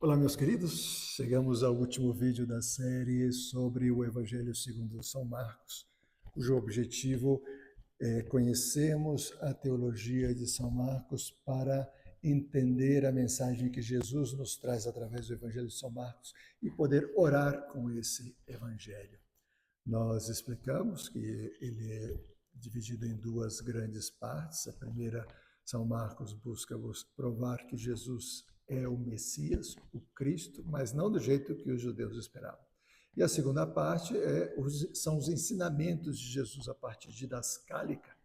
Olá, meus queridos. Chegamos ao último vídeo da série sobre o Evangelho segundo São Marcos, cujo objetivo é conhecermos a teologia de São Marcos para entender a mensagem que Jesus nos traz através do Evangelho de São Marcos e poder orar com esse Evangelho. Nós explicamos que ele é dividido em duas grandes partes. A primeira, São Marcos busca provar que Jesus é o Messias, o Cristo, mas não do jeito que os judeus esperavam. E a segunda parte são os ensinamentos de Jesus a partir de Didascálica,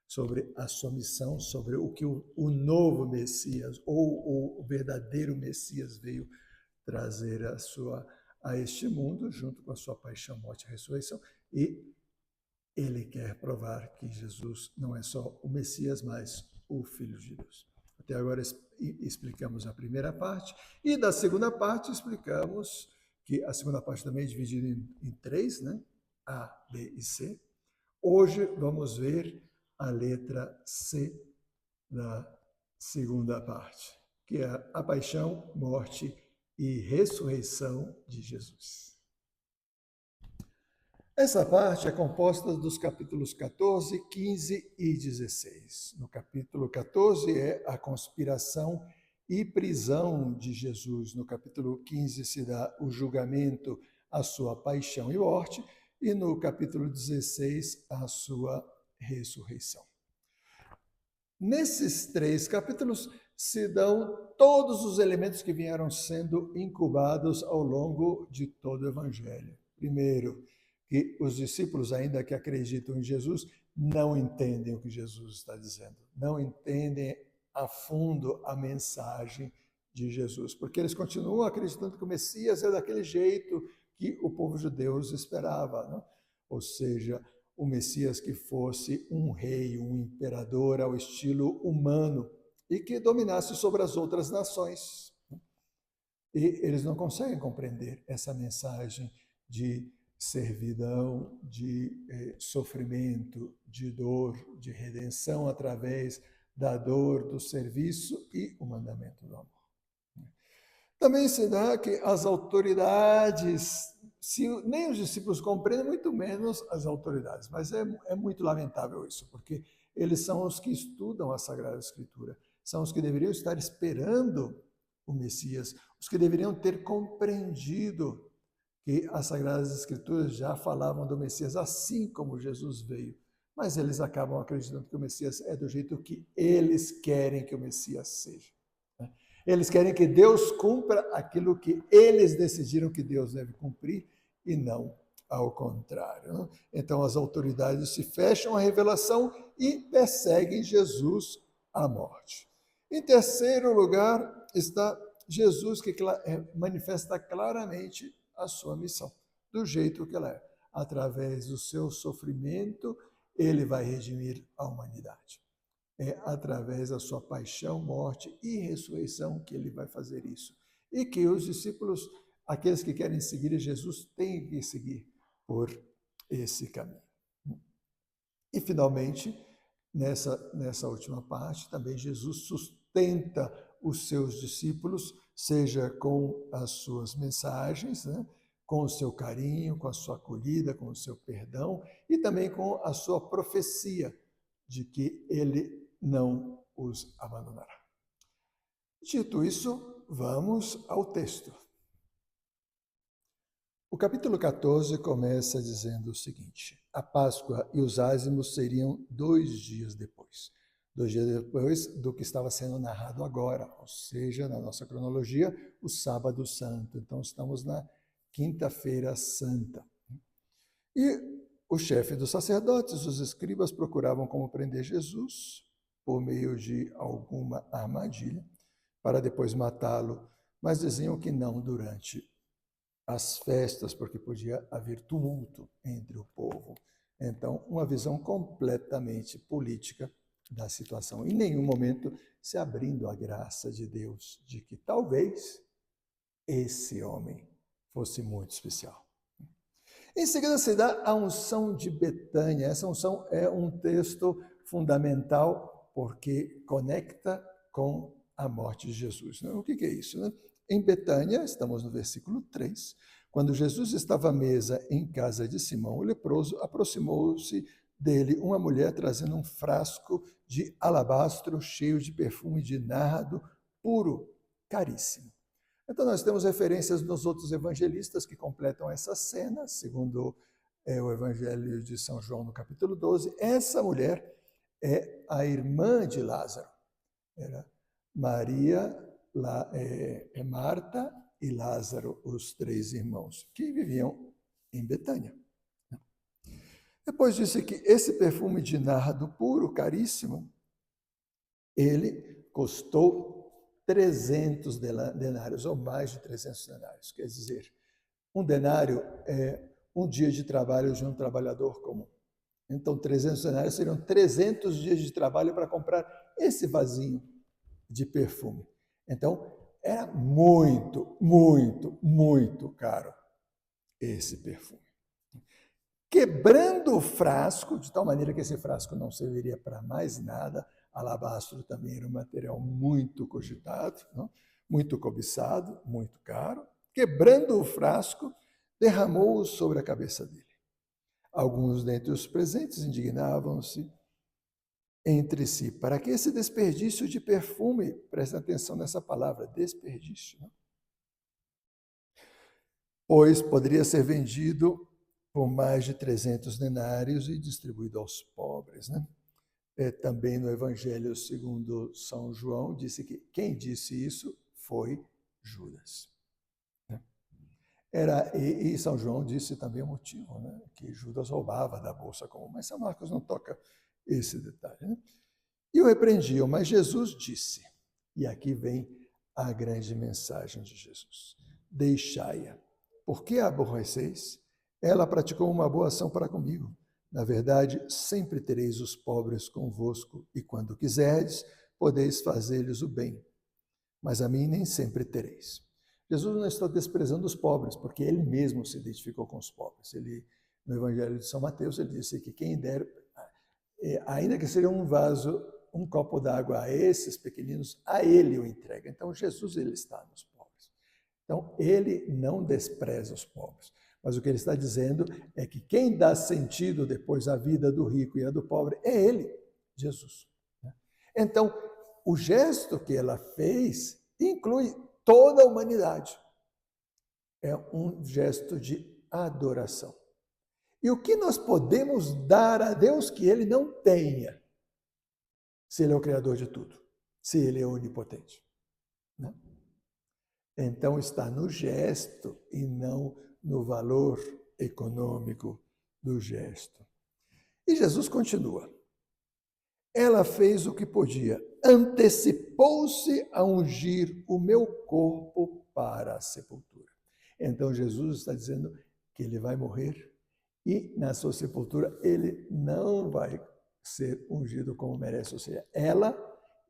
sobre a sua missão, sobre o que o novo Messias, ou o verdadeiro Messias veio trazer a este mundo, junto com a sua paixão, morte e ressurreição, e ele quer provar que Jesus não é só o Messias, mas o Filho de Deus. Até agora explicamos a primeira parte, e da segunda parte explicamos que a segunda parte também é dividida em três, né? A, B e C. Hoje vamos ver a letra C da segunda parte, que é a paixão, morte e ressurreição de Jesus. Essa parte é composta dos capítulos 14, 15 e 16. No capítulo 14 é a conspiração e prisão de Jesus. No capítulo 15 se dá o julgamento, a sua paixão e morte. E no capítulo 16, a sua ressurreição. Nesses três capítulos se dão todos os elementos que vieram sendo incubados ao longo de todo o Evangelho. Primeiro, que os discípulos, ainda que acreditam em Jesus, não entendem o que Jesus está dizendo, não entendem a fundo a mensagem de Jesus, porque eles continuam acreditando que o Messias é daquele jeito que o povo judeu esperava, não? Ou seja, o Messias que fosse um rei, um imperador ao estilo humano e que dominasse sobre as outras nações. E eles não conseguem compreender essa mensagem de servidão, de sofrimento, de dor, de redenção através da dor, do serviço e o mandamento do amor. Também se dá que as autoridades, se nem os discípulos compreendem, muito menos as autoridades. Mas é muito lamentável isso, porque eles são os que estudam a Sagrada Escritura, são os que deveriam estar esperando o Messias, os que deveriam ter compreendido que as Sagradas Escrituras já falavam do Messias assim como Jesus veio. Mas eles acabam acreditando que o Messias é do jeito que eles querem que o Messias seja. Eles querem que Deus cumpra aquilo que eles decidiram que Deus deve cumprir e não ao contrário. Então as autoridades se fecham à revelação e perseguem Jesus à morte. Em terceiro lugar está Jesus, que manifesta claramente a sua missão, do jeito que ela é. Através do seu sofrimento, ele vai redimir a humanidade. É através da sua paixão, morte e ressurreição que ele vai fazer isso. E que os discípulos, aqueles que querem seguir Jesus, têm que seguir por esse caminho. E, finalmente, nessa última parte, também Jesus sustenta os seus discípulos, seja com as suas mensagens, né? Com o seu carinho, com a sua acolhida, com o seu perdão e também com a sua profecia de que ele não os abandonará. Dito isso, vamos ao texto. O capítulo 14 começa dizendo o seguinte: a Páscoa e os ázimos seriam 2 dias depois. 2 dias depois do que estava sendo narrado agora, ou seja, na nossa cronologia, o Sábado Santo. Então, estamos na Quinta-feira Santa. E o chefe dos sacerdotes, os escribas, procuravam como prender Jesus por meio de alguma armadilha, para depois matá-lo, mas diziam que não durante as festas, porque podia haver tumulto entre o povo. Então, uma visão completamente política da situação. Em nenhum momento se abrindo a graça de Deus de que talvez esse homem fosse muito especial. Em seguida se dá a unção de Betânia. Essa unção é um texto fundamental porque conecta com a morte de Jesus. O que é isso? Em Betânia, estamos no versículo 3, quando Jesus estava à mesa em casa de Simão o leproso, aproximou-se dele uma mulher trazendo um frasco de alabastro cheio de perfume de nardo puro, caríssimo. Então nós temos referências nos outros evangelistas que completam essa cena, segundo o Evangelho de São João no capítulo 12. Essa mulher é a irmã de Lázaro. Era Maria, Marta e Lázaro, os três irmãos, que viviam em Betânia. Depois disse que esse perfume de nardo puro, caríssimo, ele custou 300 denários, ou mais de 300 denários. Quer dizer, um denário é um dia de trabalho de um trabalhador comum. Então, 300 denários seriam 300 dias de trabalho para comprar esse vasinho de perfume. Então, era muito, muito, muito caro esse perfume. Quebrando o frasco, de tal maneira que esse frasco não serviria para mais nada, alabastro também era um material muito cogitado, não? Muito cobiçado, muito caro. Quebrando o frasco, derramou-o sobre a cabeça dele. Alguns dentre os presentes indignavam-se entre si. Para que esse desperdício de perfume? Presta atenção nessa palavra, desperdício. Não? Pois poderia ser vendido por mais de 300 denários e distribuído aos pobres. Né? Também no Evangelho segundo São João, disse que quem disse isso foi Judas. E São João disse também o motivo, né? Que Judas roubava da bolsa comum, mas São Marcos não toca esse detalhe. Né? E o repreendiam, mas Jesus disse, e aqui vem a grande mensagem de Jesus, deixai-a, por que a aborreceis? Ela praticou uma boa ação para comigo. Na verdade, sempre tereis os pobres convosco, e quando quiserdes, podeis fazer-lhes o bem. Mas a mim nem sempre tereis. Jesus não está desprezando os pobres, porque ele mesmo se identificou com os pobres. Ele, no Evangelho de São Mateus, ele disse que quem der, ainda que seja um vaso, um copo d'água a esses pequeninos, a ele o entrega. Então, Jesus, ele está nos pobres. Então, ele não despreza os pobres. Mas o que ele está dizendo é que quem dá sentido depois à vida do rico e à do pobre é ele, Jesus. Então, o gesto que ela fez inclui toda a humanidade. É um gesto de adoração. E o que nós podemos dar a Deus que ele não tenha, se ele é o Criador de tudo, se ele é onipotente? Né? Então está no gesto e não no valor econômico do gesto. E Jesus continua. Ela fez o que podia, antecipou-se a ungir o meu corpo para a sepultura. Então Jesus está dizendo que ele vai morrer e na sua sepultura ele não vai ser ungido como merece, ou seja, ela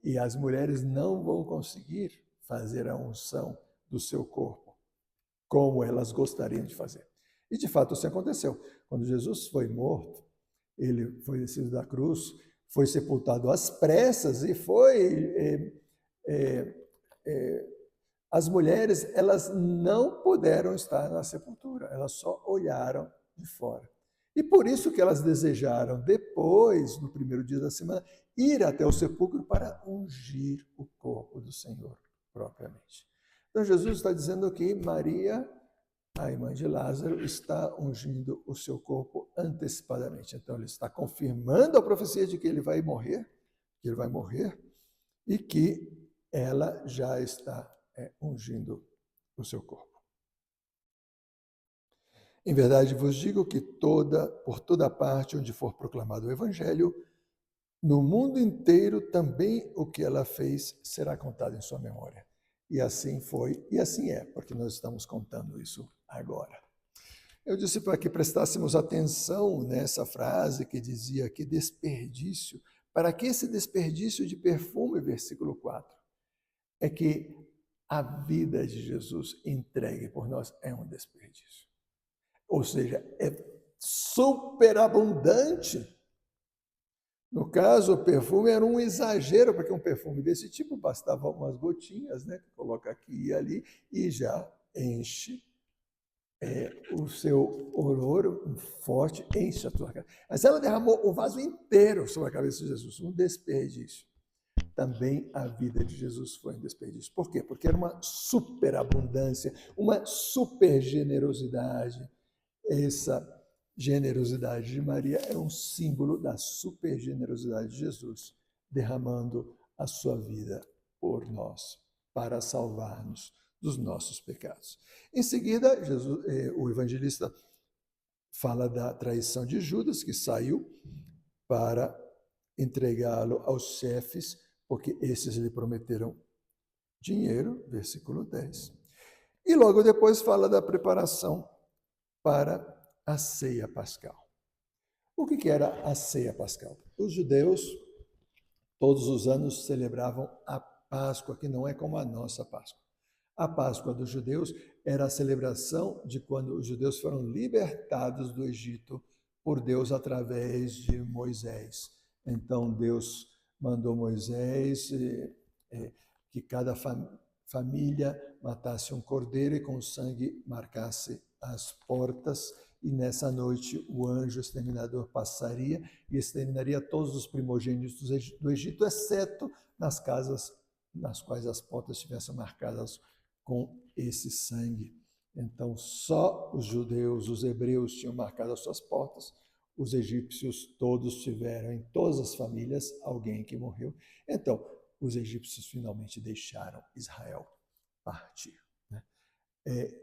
e as mulheres não vão conseguir fazer a unção do seu corpo como elas gostariam de fazer. E de fato isso aconteceu. Quando Jesus foi morto, ele foi descido da cruz, foi sepultado às pressas e as mulheres, elas não puderam estar na sepultura, elas só olharam de fora. E por isso que elas desejaram, depois, no primeiro dia da semana, ir até o sepulcro para ungir o corpo do Senhor propriamente. Então Jesus está dizendo que Maria, a irmã de Lázaro, está ungindo o seu corpo antecipadamente. Então ele está confirmando a profecia de que ele vai morrer, e que ela já está ungindo o seu corpo. Em verdade vos digo que por toda parte onde for proclamado o Evangelho, no mundo inteiro também o que ela fez será contado em sua memória. E assim foi, e assim é, porque nós estamos contando isso agora. Eu disse para que prestássemos atenção nessa frase que dizia que desperdício, para que esse desperdício de perfume, versículo 4, é que a vida de Jesus entregue por nós é um desperdício. Ou seja, é superabundante. No caso, o perfume era um exagero, porque um perfume desse tipo bastava umas gotinhas, né? Coloca aqui e ali e já enche o seu olor forte, enche a tua casa. Mas ela derramou o vaso inteiro sobre a cabeça de Jesus, um desperdício. Também a vida de Jesus foi um desperdício. Por quê? Porque era uma superabundância, uma super generosidade. Essa generosidade de Maria é um símbolo da super generosidade de Jesus, derramando a sua vida por nós, para salvar-nos dos nossos pecados. Em seguida, o evangelista fala da traição de Judas, que saiu para entregá-lo aos chefes, porque esses lhe prometeram dinheiro, versículo 10. E logo depois fala da preparação para a ceia pascal. O que era a ceia pascal? Os judeus, todos os anos, celebravam a Páscoa, que não é como a nossa Páscoa. A Páscoa dos judeus era a celebração de quando os judeus foram libertados do Egito por Deus através de Moisés. Então, Deus mandou Moisés que cada família matasse um cordeiro e com sangue marcasse as portas, e nessa noite o anjo exterminador passaria e exterminaria todos os primogênitos do Egito, exceto nas casas nas quais as portas estivessem marcadas com esse sangue. Então, só os judeus, os hebreus tinham marcado as suas portas, os egípcios todos tiveram, em todas as famílias, alguém que morreu. Então, os egípcios finalmente deixaram Israel partir.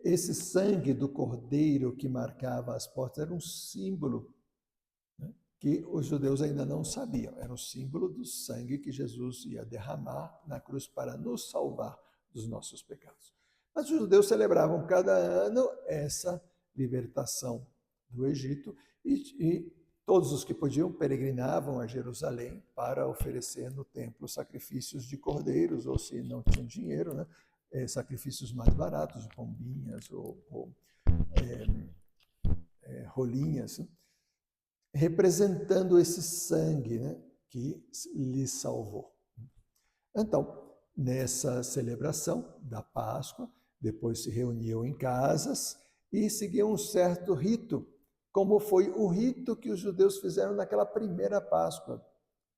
Esse sangue do cordeiro que marcava as portas era um símbolo, né, que os judeus ainda não sabiam. Era um símbolo do sangue que Jesus ia derramar na cruz para nos salvar dos nossos pecados. Mas os judeus celebravam cada ano essa libertação do Egito e todos os que podiam peregrinavam a Jerusalém para oferecer no templo sacrifícios de cordeiros, ou se não tinham dinheiro, né, sacrifícios mais baratos, de pombinhas ou rolinhas, representando esse sangue, né, que lhe salvou. Então, nessa celebração da Páscoa, depois se reuniam em casas e seguiam um certo rito, como foi o rito que os judeus fizeram naquela primeira Páscoa.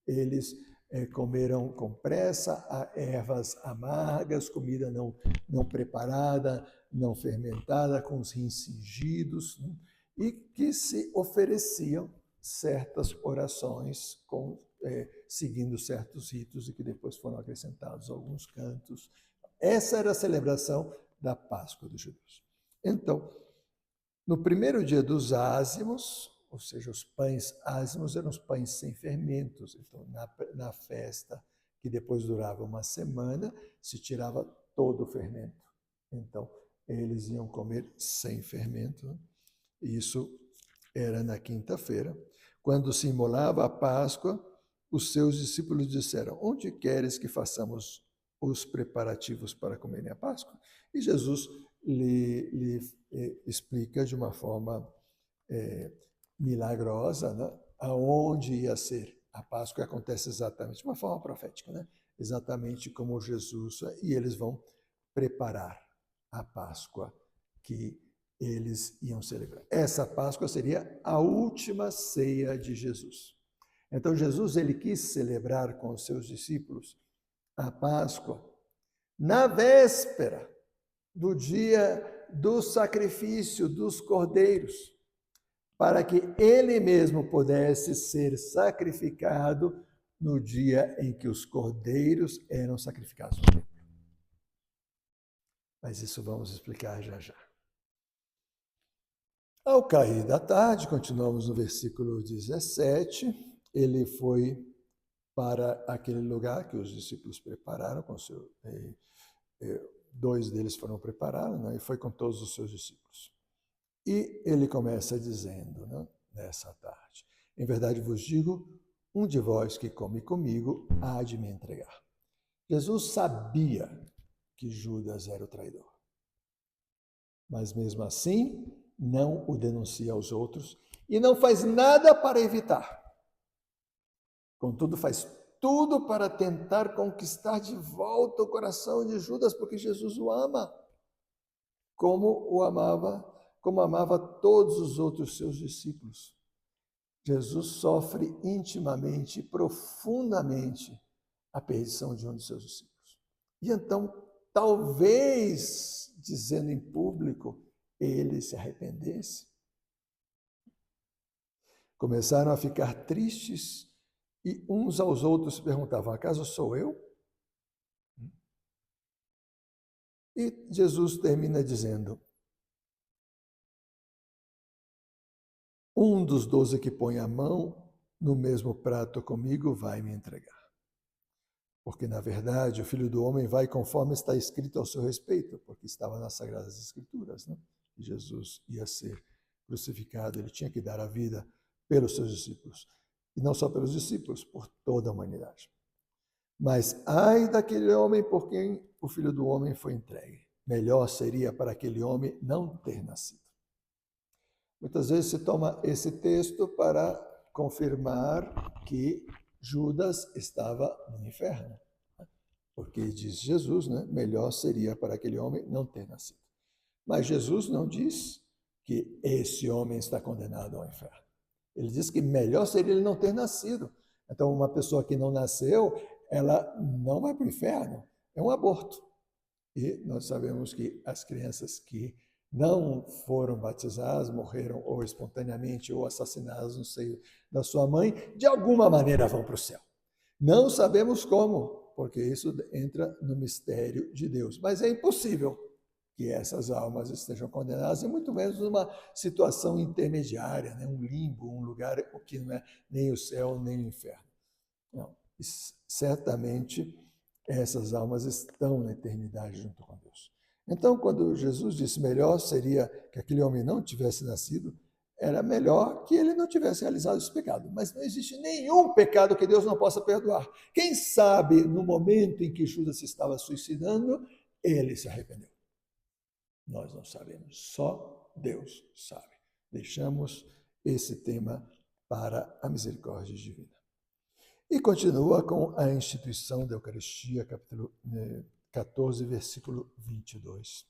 Eles comeram com pressa ervas amargas, comida não preparada, não fermentada, com os rins cingidos, né? E que se ofereciam certas orações seguindo certos ritos e que depois foram acrescentados alguns cantos. Essa era a celebração da Páscoa dos judeus. Então, no primeiro dia dos ázimos, ou seja, os pães ázimos eram os pães sem fermentos. Então, na festa, que depois durava uma semana, se tirava todo o fermento. Então, eles iam comer sem fermento, né? Isso era na quinta-feira. Quando se imolava a Páscoa, os seus discípulos disseram: onde queres que façamos os preparativos para comerem a Páscoa? E Jesus lhe explica de uma forma milagrosa, né, aonde ia ser a Páscoa. Acontece exatamente de uma forma profética, né? Exatamente como Jesus, e eles vão preparar a Páscoa que eles iam celebrar. Essa Páscoa seria a última ceia de Jesus. Então Jesus ele quis celebrar com os seus discípulos a Páscoa na véspera do dia do sacrifício dos cordeiros, para que ele mesmo pudesse ser sacrificado no dia em que os cordeiros eram sacrificados no templo. Mas isso vamos explicar já já. Ao cair da tarde, continuamos no versículo 17, ele foi para aquele lugar que os discípulos prepararam, dois deles foram preparados, né, e foi com todos os seus discípulos. E ele começa dizendo, né, nessa tarde: em verdade vos digo, um de vós que come comigo há de me entregar. Jesus sabia que Judas era o traidor. Mas mesmo assim, não o denuncia aos outros e não faz nada para evitar. Contudo, faz tudo para tentar conquistar de volta o coração de Judas, porque Jesus o ama, como amava todos os outros seus discípulos. Jesus sofre intimamente, profundamente, a perdição de um de seus discípulos. E então, talvez, dizendo em público, ele se arrependesse. Começaram a ficar tristes e uns aos outros perguntavam: acaso sou eu? E Jesus termina dizendo: um dos 12 que põe a mão no mesmo prato comigo vai me entregar. Porque, na verdade, o Filho do Homem vai conforme está escrito ao seu respeito, porque estava nas Sagradas Escrituras, né? E Jesus ia ser crucificado, ele tinha que dar a vida pelos seus discípulos. E não só pelos discípulos, por toda a humanidade. Mas ai daquele homem por quem o Filho do Homem foi entregue. Melhor seria para aquele homem não ter nascido. Muitas vezes se toma esse texto para confirmar que Judas estava no inferno. Porque diz Jesus, né? Melhor seria para aquele homem não ter nascido. Mas Jesus não diz que esse homem está condenado ao inferno. Ele diz que melhor seria ele não ter nascido. Então, uma pessoa que não nasceu, ela não vai para o inferno. É um aborto. E nós sabemos que as crianças que não foram batizadas, morreram ou espontaneamente ou assassinadas no seio da sua mãe, de alguma maneira vão para o céu. Não sabemos como, porque isso entra no mistério de Deus. Mas é impossível que essas almas estejam condenadas, e muito menos numa situação intermediária, né? Um limbo, um lugar que não é nem o céu nem o inferno. Não, certamente essas almas estão na eternidade junto com Deus. Então, quando Jesus disse melhor seria que aquele homem não tivesse nascido, era melhor que ele não tivesse realizado esse pecado. Mas não existe nenhum pecado que Deus não possa perdoar. Quem sabe, no momento em que Judas se estava suicidando, ele se arrependeu. Nós não sabemos, só Deus sabe. Deixamos esse tema para a misericórdia divina. E continua com a instituição da Eucaristia, capítulo 14, versículo 22.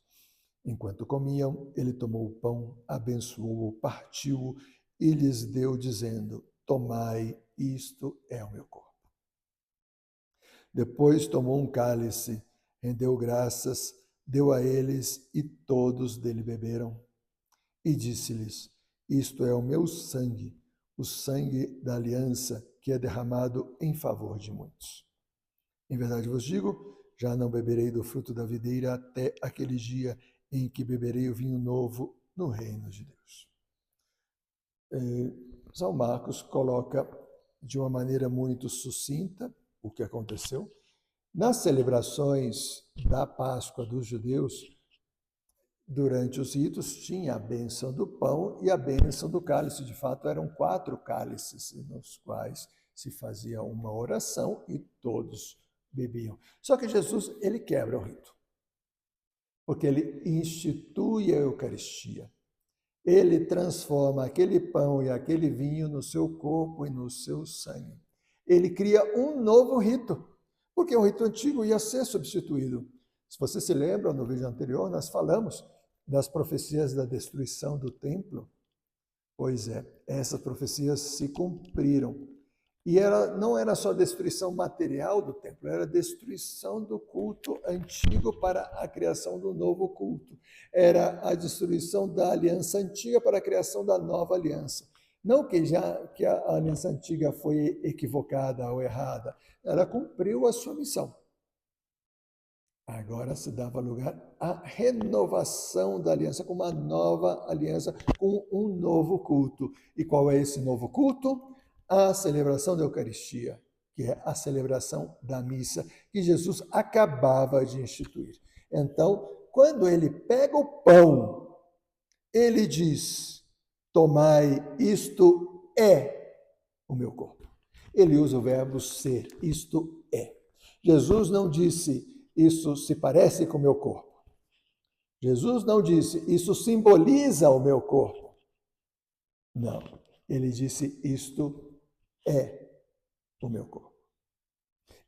Enquanto comiam, ele tomou o pão, abençoou-o, partiu-o e lhes deu, dizendo: tomai, isto é o meu corpo. Depois tomou um cálice, rendeu graças, deu a eles e todos dele beberam. E disse-lhes: isto é o meu sangue, o sangue da aliança que é derramado em favor de muitos. Em verdade vos digo, já não beberei do fruto da videira até aquele dia em que beberei o vinho novo no reino de Deus. São Marcos coloca de uma maneira muito sucinta o que aconteceu. Nas celebrações da Páscoa dos judeus, durante os ritos, tinha a bênção do pão e a bênção do cálice. De fato, eram 4 cálices nos quais se fazia uma oração e todos bebiam. Só que Jesus, ele quebra o rito, porque ele institui a Eucaristia. Ele transforma aquele pão e aquele vinho no seu corpo e no seu sangue. Ele cria um novo rito, porque o rito antigo ia ser substituído. Se você se lembra, no vídeo anterior, nós falamos das profecias da destruição do templo. Pois é, essas profecias se cumpriram. E não era só destruição material do templo, era destruição do culto antigo para a criação do novo culto. Era a destruição da aliança antiga para a criação da nova aliança. Não que a aliança antiga foi equivocada ou errada, ela cumpriu a sua missão. Agora se dava lugar à renovação da aliança, com uma nova aliança, com um novo culto. E qual é esse novo culto? A celebração da Eucaristia, que é a celebração da missa, que Jesus acabava de instituir. Então, quando ele pega o pão, ele diz: tomai, isto é o meu corpo. Ele usa o verbo ser, isto é. Jesus não disse: isso se parece com o meu corpo. Jesus não disse: isso simboliza o meu corpo. Não, ele disse: isto é o meu corpo.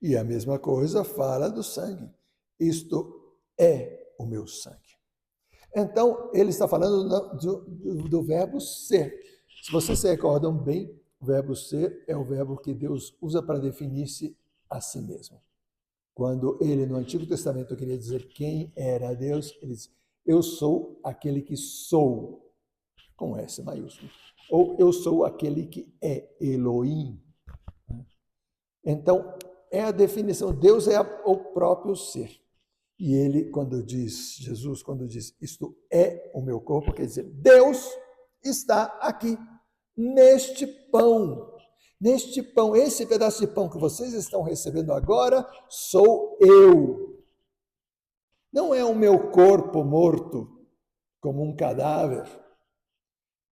E a mesma coisa fala do sangue. Isto é o meu sangue. Então, ele está falando do verbo ser. Se vocês se recordam bem, o verbo ser é o verbo que Deus usa para definir-se a si mesmo. Quando ele, no Antigo Testamento, queria dizer quem era Deus, ele diz, eu sou aquele que sou, com S maiúsculo. Ou eu sou aquele que é Elohim. Então, é a definição. Deus é o próprio ser. E ele, Jesus, quando diz, isto é o meu corpo, quer dizer, Deus está aqui, neste pão. Neste pão, esse pedaço de pão que vocês estão recebendo agora, sou eu. Não é o meu corpo morto, como um cadáver.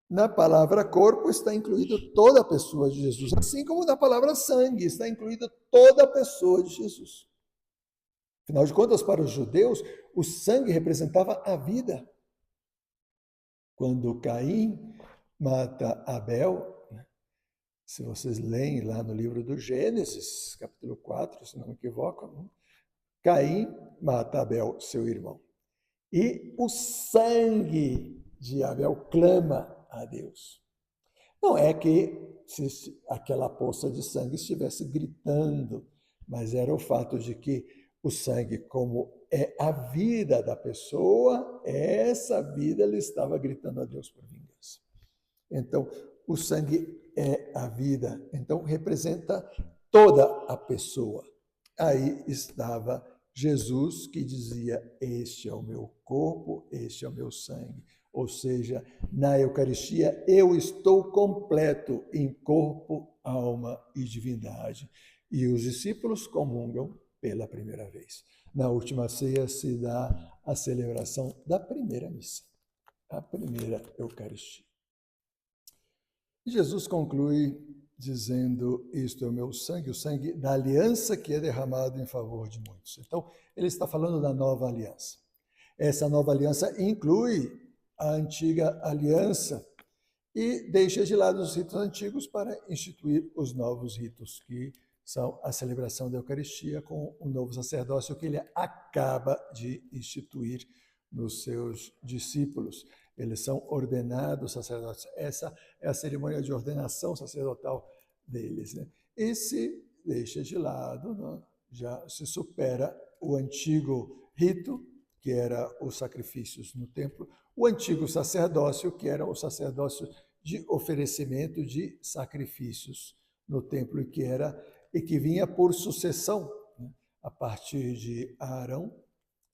Na palavra corpo está incluído toda a pessoa de Jesus, assim como na palavra sangue está incluída toda a pessoa de Jesus. Afinal de contas, para os judeus, o sangue representava a vida. Quando Caim mata Abel, se vocês leem lá no livro do Gênesis, capítulo 4, se não me equivoco, Caim mata Abel, seu irmão. E o sangue de Abel clama a Deus. Não é que aquela poça de sangue estivesse gritando, mas era o fato de que o sangue, como é a vida da pessoa, essa vida ele estava gritando a Deus por vingança. Então, o sangue é a vida, então representa toda a pessoa. Aí estava Jesus que dizia, este é o meu corpo, este é o meu sangue. Ou seja, na Eucaristia eu estou completo em corpo, alma e divindade. E os discípulos comungam pela primeira vez. Na última ceia se dá a celebração da primeira missa, a primeira Eucaristia. Jesus conclui dizendo, isto é o meu sangue, o sangue da aliança que é derramado em favor de muitos. Então, ele está falando da nova aliança. Essa nova aliança inclui a antiga aliança e deixa de lado os ritos antigos para instituir os novos ritos, que são a celebração da Eucaristia com o novo sacerdócio que ele acaba de instituir nos seus discípulos. Eles são ordenados sacerdotes. Essa é a cerimônia de ordenação sacerdotal deles. Né? E se deixa de lado, né? Já se supera o antigo rito, que era os sacrifícios no templo, o antigo sacerdócio, que era o sacerdócio de oferecimento de sacrifícios no templo, e que vinha por sucessão, né? A partir de Arão,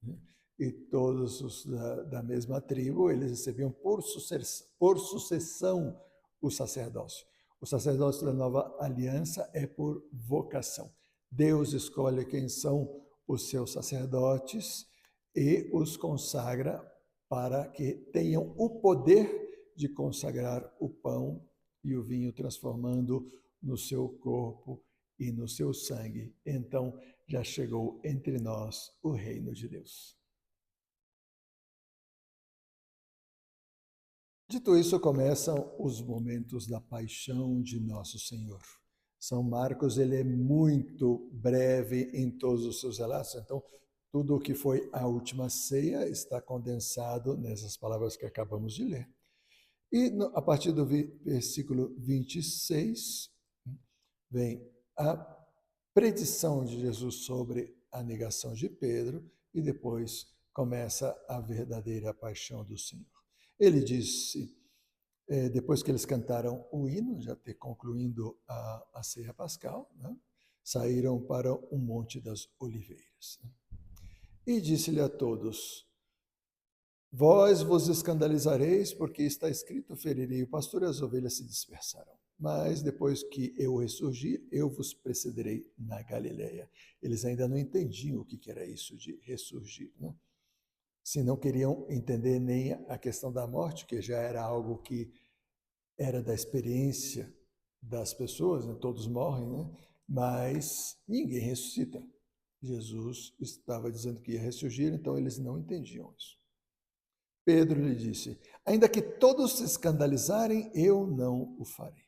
né? E todos os da mesma tribo, eles recebiam por sucessão o sacerdócio. O sacerdócio da nova aliança é por vocação. Deus escolhe quem são os seus sacerdotes e os consagra para que tenham o poder de consagrar o pão e o vinho, transformando no seu corpo e no seu sangue. Então, já chegou entre nós o reino de Deus. Dito isso, começam os momentos da paixão de Nosso Senhor. São Marcos, ele é muito breve em todos os seus relatos, então tudo o que foi a última ceia está condensado nessas palavras que acabamos de ler. E a partir do versículo 26, vem a predição de Jesus sobre a negação de Pedro e depois começa a verdadeira paixão do Senhor. Ele disse, depois que eles cantaram o hino, já concluindo a ceia pascal, né, saíram para o Monte das Oliveiras. E disse-lhe a todos, vós vos escandalizareis, porque está escrito, ferirei o pastor e as ovelhas se dispersarão. Mas depois que eu ressurgir, eu vos precederei na Galileia. Eles ainda não entendiam o que era isso de ressurgir, né? Se não queriam entender nem a questão da morte, que já era algo que era da experiência das pessoas, né? Todos morrem, né? Mas ninguém ressuscita. Jesus estava dizendo que ia ressurgir, então eles não entendiam isso. Pedro lhe disse, ainda que todos se escandalizarem, eu não o farei.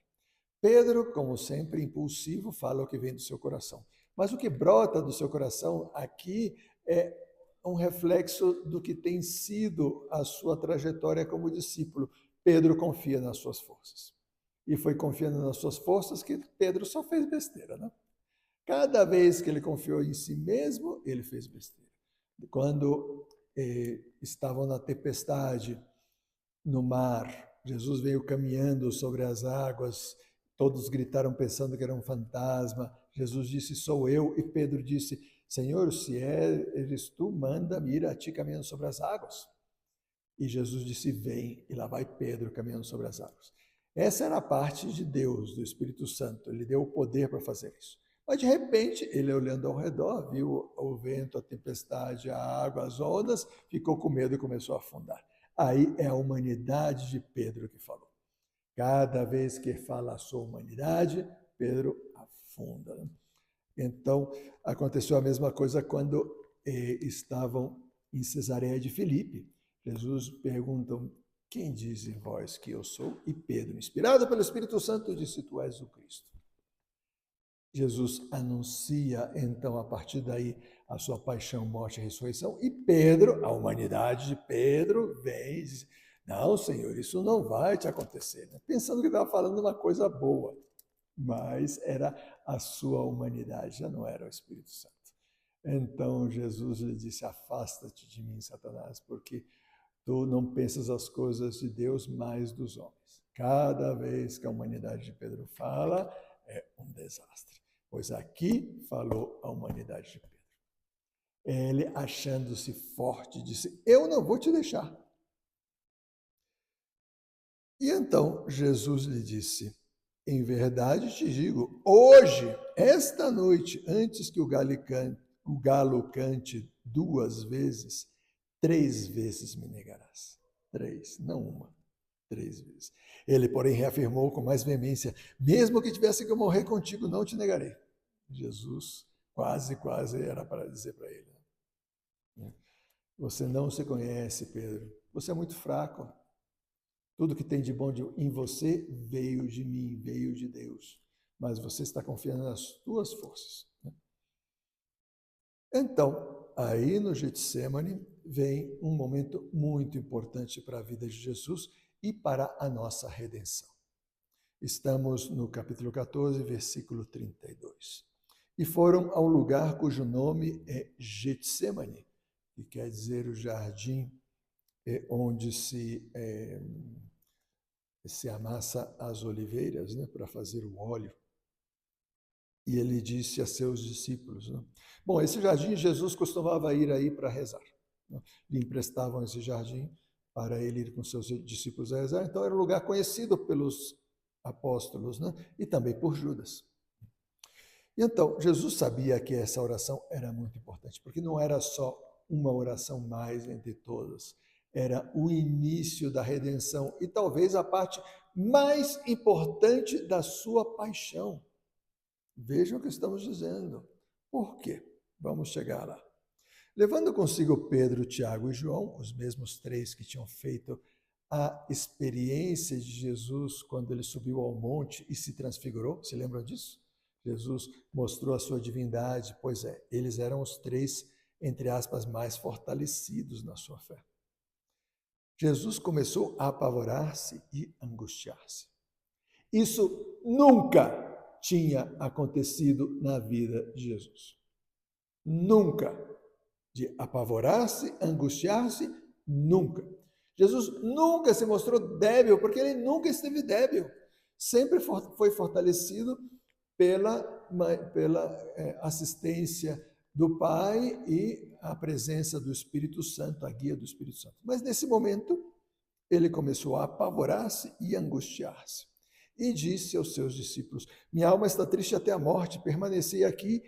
Pedro, como sempre, impulsivo, fala o que vem do seu coração. Mas o que brota do seu coração aqui é um reflexo do que tem sido a sua trajetória como discípulo. Pedro confia nas suas forças. E foi confiando nas suas forças que Pedro só fez besteira, né? Cada vez que ele confiou em si mesmo, ele fez besteira. Quando estavam na tempestade, no mar, Jesus veio caminhando sobre as águas, todos gritaram pensando que era um fantasma. Jesus disse, sou eu, e Pedro disse, Senhor, se eres tu, manda-me ir a ti caminhando sobre as águas. E Jesus disse, vem, e lá vai Pedro caminhando sobre as águas. Essa era a parte de Deus, do Espírito Santo, ele deu o poder para fazer isso. Mas de repente, ele olhando ao redor, viu o vento, a tempestade, a água, as ondas, ficou com medo e começou a afundar. Aí é a humanidade de Pedro que falou. Cada vez que fala a sua humanidade, Pedro afunda. Então, aconteceu a mesma coisa quando estavam em Cesareia de Filipe. Jesus pergunta, quem dizem vós que eu sou? E Pedro, inspirado pelo Espírito Santo, disse, tu és o Cristo. Jesus anuncia, então, a partir daí, a sua paixão, morte e ressurreição, e Pedro, a humanidade de Pedro, vem e diz, não, Senhor, isso não vai te acontecer. Né? Pensando que estava falando uma coisa boa, mas era a sua humanidade, já não era o Espírito Santo. Então, Jesus lhe disse, afasta-te de mim, Satanás, porque tu não pensas as coisas de Deus, mas dos homens. Cada vez que a humanidade de Pedro fala, é um desastre. Pois aqui falou a humanidade de Pedro. Ele, achando-se forte, disse, eu não vou te deixar. E então Jesus lhe disse, em verdade te digo, hoje, esta noite, antes que o galo cante 2 vezes, 3 vezes me negarás. 3, não uma, 3 vezes. Ele, porém, reafirmou com mais veemência, mesmo que tivesse que eu morrer contigo, não te negarei. Jesus quase era para dizer para ele, você não se conhece, Pedro, você é muito fraco. Tudo que tem de bom em você veio de mim, veio de Deus. Mas você está confiando nas tuas forças. Então, aí no Getsemane vem um momento muito importante para a vida de Jesus e para a nossa redenção. Estamos no capítulo 14, versículo 32. E foram ao lugar cujo nome é Getsemane, que quer dizer o jardim onde se amassa as oliveiras, né, para fazer o óleo. E ele disse a seus discípulos, né? Bom, esse jardim Jesus costumava ir aí para rezar. Né? Lhe emprestavam esse jardim para ele ir com seus discípulos a rezar. Então era um lugar conhecido pelos apóstolos, né? E também por Judas. E então Jesus sabia que essa oração era muito importante, porque não era só uma oração mais entre todas, era o início da redenção e talvez a parte mais importante da sua paixão. Vejam o que estamos dizendo. Por quê? Vamos chegar lá. Levando consigo Pedro, Tiago e João, os mesmos 3 que tinham feito a experiência de Jesus quando ele subiu ao monte e se transfigurou, se lembram disso? Jesus mostrou a sua divindade, pois é, eles eram os 3, entre aspas, mais fortalecidos na sua fé. Jesus começou a apavorar-se e angustiar-se. Isso nunca tinha acontecido na vida de Jesus. Nunca. De apavorar-se, angustiar-se, nunca. Jesus nunca se mostrou débil, porque ele nunca esteve débil. Sempre foi fortalecido pela assistência do Pai e a presença do Espírito Santo, a guia do Espírito Santo. Mas nesse momento, ele começou a apavorar-se e angustiar-se. E disse aos seus discípulos, minha alma está triste até a morte, permanecei aqui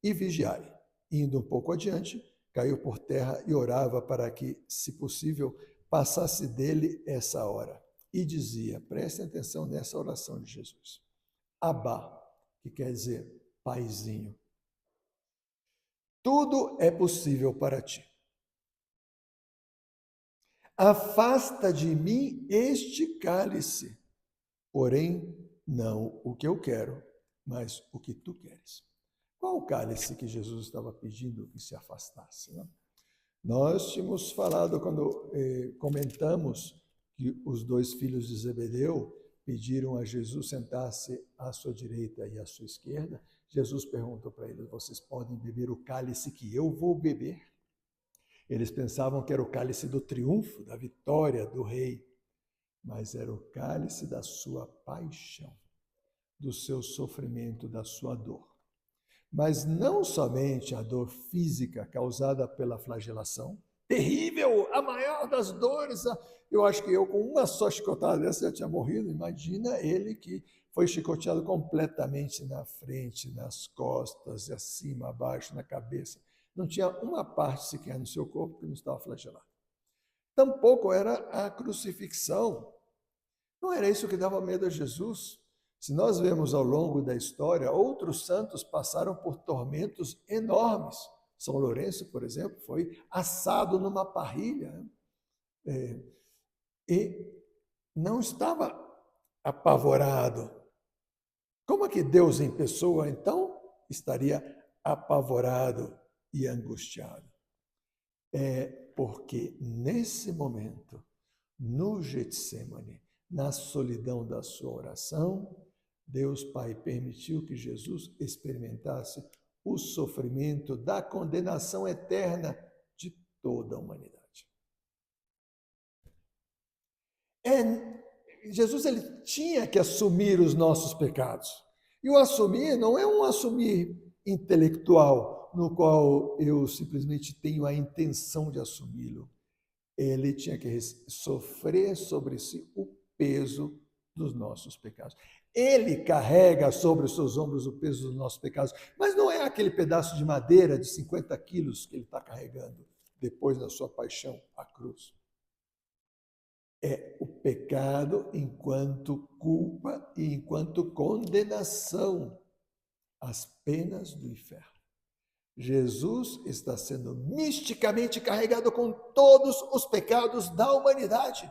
e vigiai. Indo um pouco adiante, caiu por terra e orava para que, se possível, passasse dele essa hora. E dizia, prestem atenção nessa oração de Jesus, Abá, que quer dizer paizinho, tudo é possível para ti. Afasta de mim este cálice, porém, não o que eu quero, mas o que tu queres. Qual o cálice que Jesus estava pedindo que se afastasse? Não? Nós tínhamos falado, quando comentamos, que os dois filhos de Zebedeu pediram a Jesus sentar-se à sua direita e à sua esquerda. Jesus perguntou para eles: vocês podem beber o cálice que eu vou beber? Eles pensavam que era o cálice do triunfo, da vitória do rei, mas era o cálice da sua paixão, do seu sofrimento, da sua dor. Mas não somente a dor física causada pela flagelação, terrível, a maior das dores. Eu acho que eu, com uma só chicotada dessa, já tinha morrido. Imagina ele que foi chicoteado completamente na frente, nas costas, acima, abaixo, na cabeça. Não tinha uma parte sequer no seu corpo que não estava flagelado. Tampouco era a crucifixão. Não era isso que dava medo a Jesus. Se nós vemos ao longo da história, outros santos passaram por tormentos enormes. São Lourenço, por exemplo, foi assado numa parrilha e não estava apavorado. Como é que Deus em pessoa, então, estaria apavorado e angustiado? É porque nesse momento, no Getsemane, na solidão da sua oração, Deus Pai permitiu que Jesus experimentasse o sofrimento da condenação eterna de toda a humanidade. Jesus ele tinha que assumir os nossos pecados. E o assumir não é um assumir intelectual, no qual eu simplesmente tenho a intenção de assumi-lo. Ele tinha que sofrer sobre si o peso dos nossos pecados. Ele carrega sobre os seus ombros o peso dos nossos pecados, mas não é aquele pedaço de madeira de 50 quilos que ele está carregando depois da sua paixão à cruz. É o pecado enquanto culpa e enquanto condenação, as penas do inferno. Jesus está sendo misticamente carregado com todos os pecados da humanidade.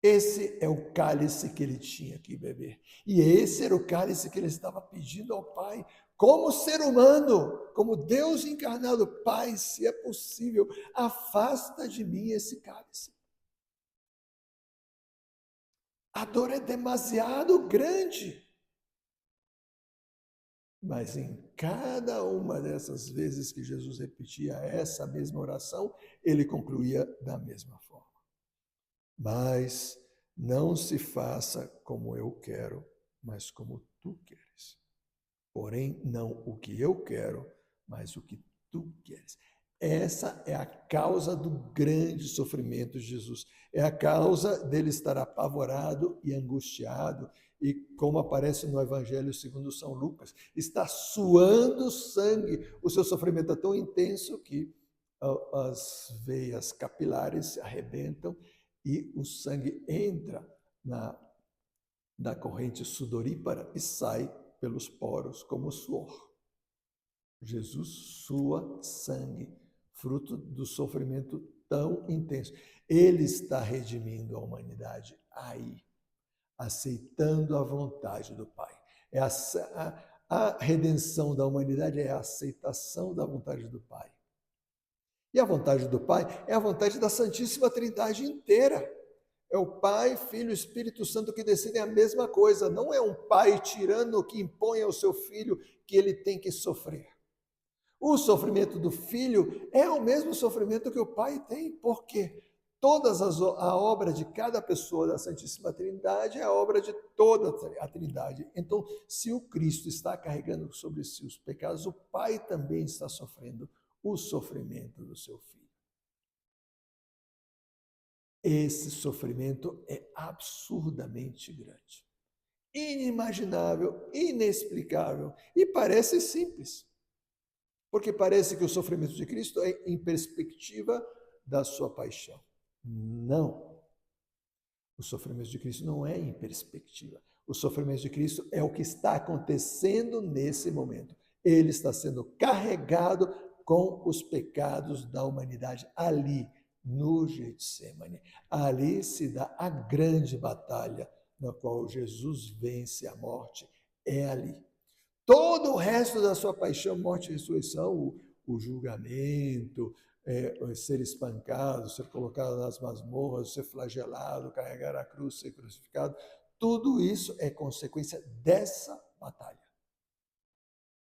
Esse é o cálice que ele tinha que beber. E esse era o cálice que ele estava pedindo ao Pai. Como ser humano, como Deus encarnado, Pai, se é possível, afasta de mim esse cálice. A dor é demasiado grande. Mas em cada uma dessas vezes que Jesus repetia essa mesma oração, ele concluía da mesma forma. Mas não se faça como eu quero, mas como tu queres. Porém, não o que eu quero, mas o que tu queres. Essa é a causa do grande sofrimento de Jesus. É a causa dele estar apavorado e angustiado. E como aparece no Evangelho segundo São Lucas, está suando sangue. O seu sofrimento é tão intenso que as veias capilares se arrebentam e o sangue entra na corrente sudorípara e sai pelos poros como suor. Jesus sua sangue, fruto do sofrimento tão intenso. Ele está redimindo a humanidade aí, aceitando a vontade do Pai. A redenção da humanidade é a aceitação da vontade do Pai. E a vontade do Pai é a vontade da Santíssima Trindade inteira. É o Pai, Filho e Espírito Santo que decidem a mesma coisa. Não é um pai tirano que impõe ao seu filho que ele tem que sofrer. O sofrimento do filho é o mesmo sofrimento que o pai tem, porque a obra de cada pessoa da Santíssima Trindade é a obra de toda a Trindade. Então, se o Cristo está carregando sobre si os pecados, o Pai também está sofrendo o sofrimento do seu filho. Esse sofrimento é absurdamente grande, inimaginável, inexplicável e parece simples, porque parece que o sofrimento de Cristo é em perspectiva da sua paixão. Não. O sofrimento de Cristo não é em perspectiva. O sofrimento de Cristo é o que está acontecendo nesse momento. Ele está sendo carregado com os pecados da humanidade ali, no Getsemane. Ali se dá a grande batalha na qual Jesus vence a morte é ali. Todo o resto da sua paixão, morte e ressurreição, o julgamento, ser espancado, ser colocado nas masmorras, ser flagelado, carregar a cruz, ser crucificado, tudo isso é consequência dessa batalha.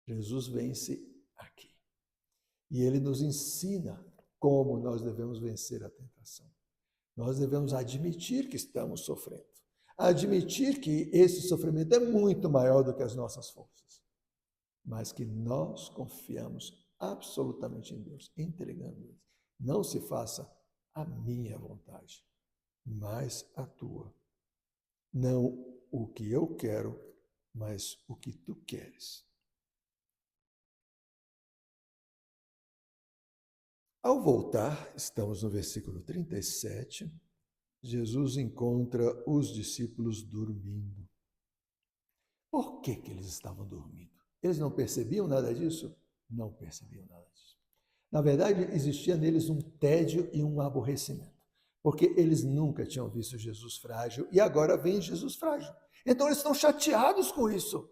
Jesus vence aqui. E ele nos ensina como nós devemos vencer a tentação. Nós devemos admitir que estamos sofrendo. Admitir que esse sofrimento é muito maior do que as nossas forças. Mas que nós confiamos absolutamente em Deus, entregando-nos. Não se faça a minha vontade, mas a tua. Não o que eu quero, mas o que tu queres. Ao voltar, estamos no versículo 37, Jesus encontra os discípulos dormindo. Por que eles estavam dormindo? Eles não percebiam nada disso? Não percebiam nada disso. Na verdade, existia neles um tédio e um aborrecimento, porque eles nunca tinham visto Jesus frágil e agora vem Jesus frágil. Então eles estão chateados com isso.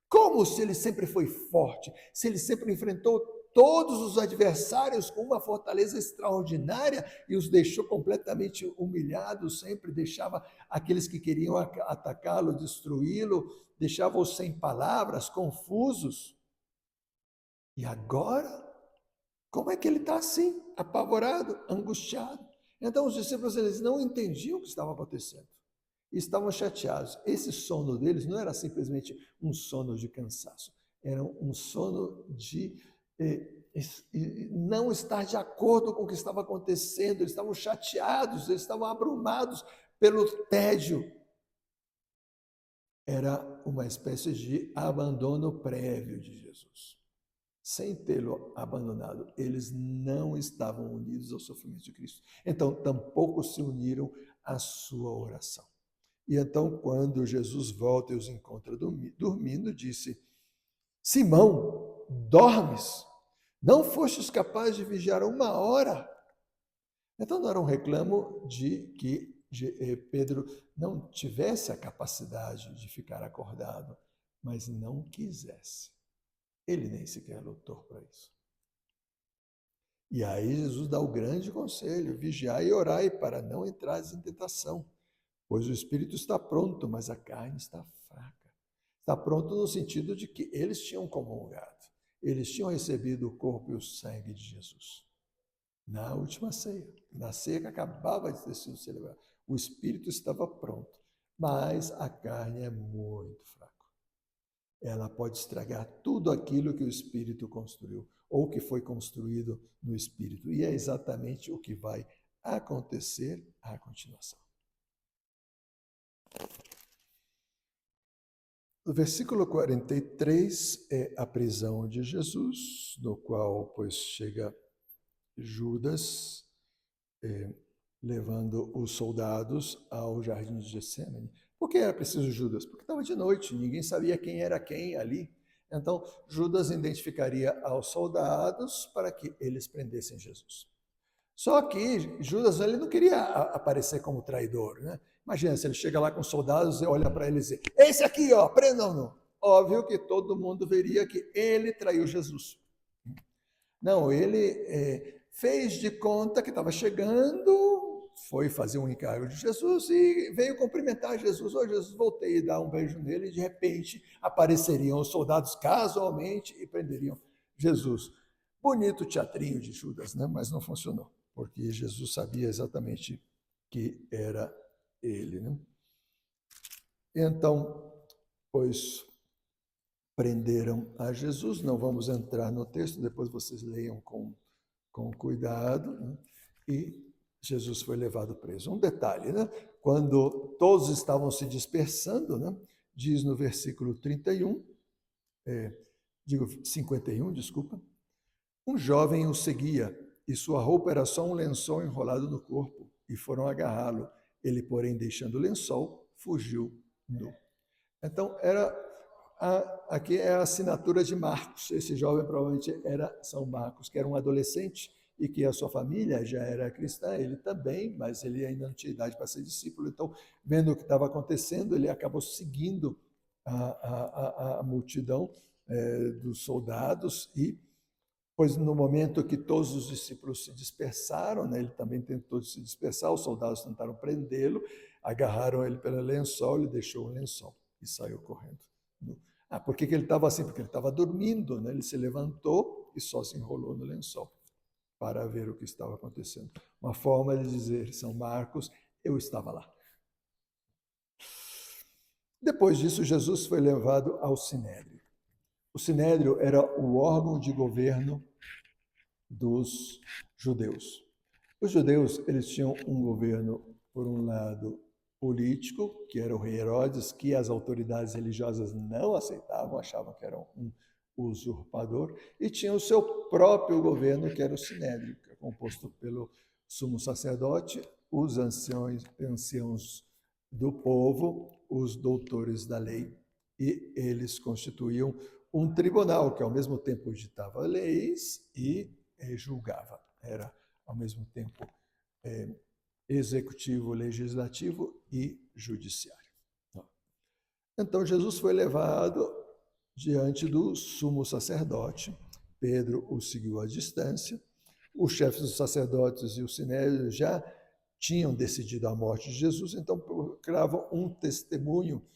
Como se ele sempre foi forte, se ele sempre enfrentou todos os adversários com uma fortaleza extraordinária e os deixou completamente humilhados, sempre deixava aqueles que queriam atacá-lo, destruí-lo, deixava-os sem palavras, confusos. E agora, como é que ele está assim, apavorado, angustiado? Então os discípulos eles não entendiam o que estava acontecendo. Estavam chateados. Esse sono deles não era simplesmente um sono de cansaço, era um sono de não estar de acordo com o que estava acontecendo. Eles estavam chateados, eles estavam abrumados pelo tédio. Era uma espécie de abandono prévio de Jesus. Sem tê-lo abandonado, eles não estavam unidos ao sofrimento de Cristo. Então, tampouco se uniram à sua oração. E então, quando Jesus volta e os encontra dormindo, disse: Simão, dormes? Não fostes capaz de vigiar 1 hora? Então, não era um reclamo de que Pedro não tivesse a capacidade de ficar acordado, mas não quisesse. Ele nem sequer lutou para isso. E aí Jesus dá o grande conselho: vigiai e orai para não entrares em tentação. Pois o espírito está pronto, mas a carne está fraca. Está pronto no sentido de que eles tinham comungado, eles tinham recebido o corpo e o sangue de Jesus. Na última ceia, na ceia que acabava de ter sido celebrada, o espírito estava pronto, mas a carne é muito fraca. Ela pode estragar tudo aquilo que o espírito construiu, ou que foi construído no espírito. E é exatamente o que vai acontecer à continuação. O versículo 43 é a prisão de Jesus, no qual, pois, chega Judas, levando os soldados ao jardim de Getsêmani. Por que era preciso Judas? Porque estava de noite, ninguém sabia quem era quem ali. Então, Judas identificaria aos soldados para que eles prendessem Jesus. Só que Judas ele não queria aparecer como traidor, né? Imagina, se ele chega lá com soldados e olha para ele e diz: esse aqui, ó, prendam-no. Óbvio que todo mundo veria que ele traiu Jesus. Não, ele fez de conta que estava chegando, foi fazer um encargo de Jesus e veio cumprimentar Jesus. Ô, Jesus, voltei e dar um beijo nele e de repente apareceriam os soldados casualmente e prenderiam Jesus. Bonito teatrinho de Judas, né? Mas não funcionou, porque Jesus sabia exatamente que era ele, né? Então, pois prenderam a Jesus, não vamos entrar no texto, depois vocês leiam com cuidado, né? E Jesus foi levado preso. Um detalhe, né? Quando todos estavam se dispersando, né? Diz no versículo 51, desculpa, um jovem o seguia e sua roupa era só um lençol enrolado no corpo e foram agarrá-lo. Ele, porém, deixando o lençol, fugiu nu. Então, aqui é a assinatura de Marcos. Esse jovem provavelmente era São Marcos, que era um adolescente e que a sua família já era cristã, ele também, mas ele ainda não tinha idade para ser discípulo. Então, vendo o que estava acontecendo, ele acabou seguindo a multidão dos soldados e, pois no momento que todos os discípulos se dispersaram, né, ele também tentou se dispersar, os soldados tentaram prendê-lo, agarraram ele pelo lençol, ele deixou o lençol e saiu correndo. Por que ele estava assim? Porque ele estava dormindo, né? Ele se levantou e só se enrolou no lençol para ver o que estava acontecendo. Uma forma de dizer, São Marcos, eu estava lá. Depois disso, Jesus foi levado ao Sinédrio. O Sinédrio era o órgão de governo dos judeus. Os judeus, eles tinham um governo, por um lado, político, que era o rei Herodes, que as autoridades religiosas não aceitavam, achavam que era um usurpador, e tinha o seu próprio governo, que era o Sinédrio, que é composto pelo sumo sacerdote, os anciãos do povo, os doutores da lei, e eles constituíam um tribunal que ao mesmo tempo ditava leis e julgava. Era ao mesmo tempo executivo, legislativo e judiciário. Então Jesus foi levado diante do sumo sacerdote. Pedro o seguiu à distância. Os chefes dos sacerdotes e o sinédrio já tinham decidido a morte de Jesus, então procuravam um testemunho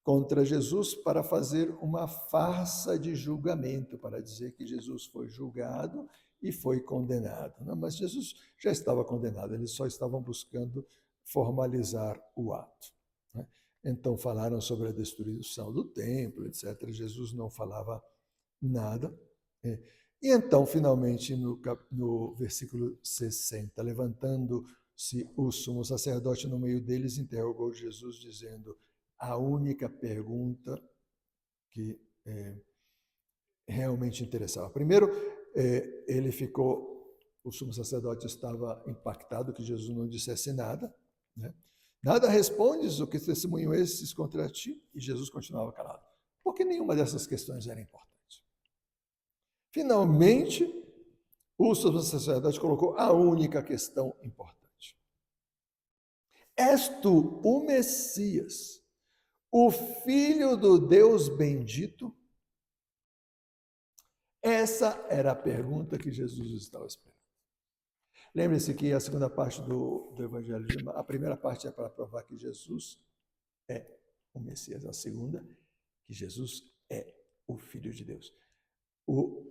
contra Jesus para fazer uma farsa de julgamento, para dizer que Jesus foi julgado e foi condenado. Não, mas Jesus já estava condenado, eles só estavam buscando formalizar o ato. Né? Então falaram sobre a destruição do templo, etc. Jesus não falava nada. E então, finalmente, no versículo 60, levantando-se o sumo sacerdote no meio deles, interrogou Jesus, dizendo: a única pergunta que realmente interessava. Primeiro, o sumo sacerdote estava impactado que Jesus não dissesse nada, né? Nada respondes, o que testemunho esses contra ti? E Jesus continuava calado, porque nenhuma dessas questões era importante. Finalmente, o sumo sacerdote colocou a única questão importante. És tu o Messias, o Filho do Deus bendito? Essa era a pergunta que Jesus estava esperando. Lembre-se que a segunda parte do Evangelho, a primeira parte é para provar que Jesus é o Messias, a segunda, que Jesus é o Filho de Deus. O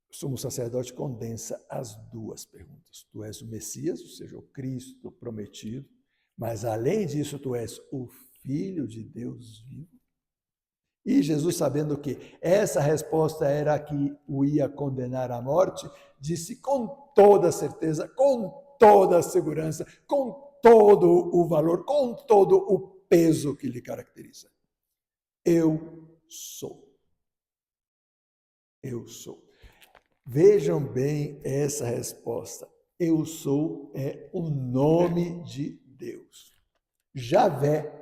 sumo sacerdote condensa as duas perguntas. Tu és o Messias, ou seja, o Cristo prometido, mas além disso, tu és o Filho de Deus vivo. E Jesus, sabendo que essa resposta era a que o ia condenar à morte, disse com toda certeza, com toda a segurança, com todo o valor, com todo o peso que lhe caracteriza: eu sou. Eu sou. Vejam bem essa resposta. Eu sou é o nome de Deus. Javé,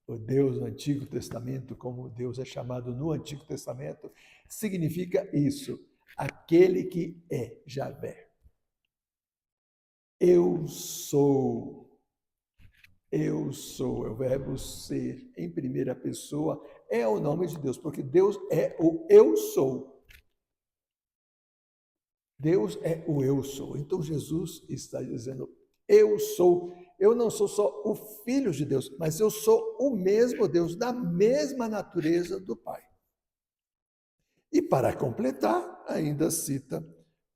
o Deus do Antigo Testamento, como Deus é chamado no Antigo Testamento, significa isso, aquele que é Javé. Eu sou, é o verbo ser em primeira pessoa, é o nome de Deus, porque Deus é o eu sou. Deus é o eu sou. Então Jesus está dizendo, eu sou. Eu não sou só o Filho de Deus, mas eu sou o mesmo Deus, da mesma natureza do Pai. E para completar, ainda cita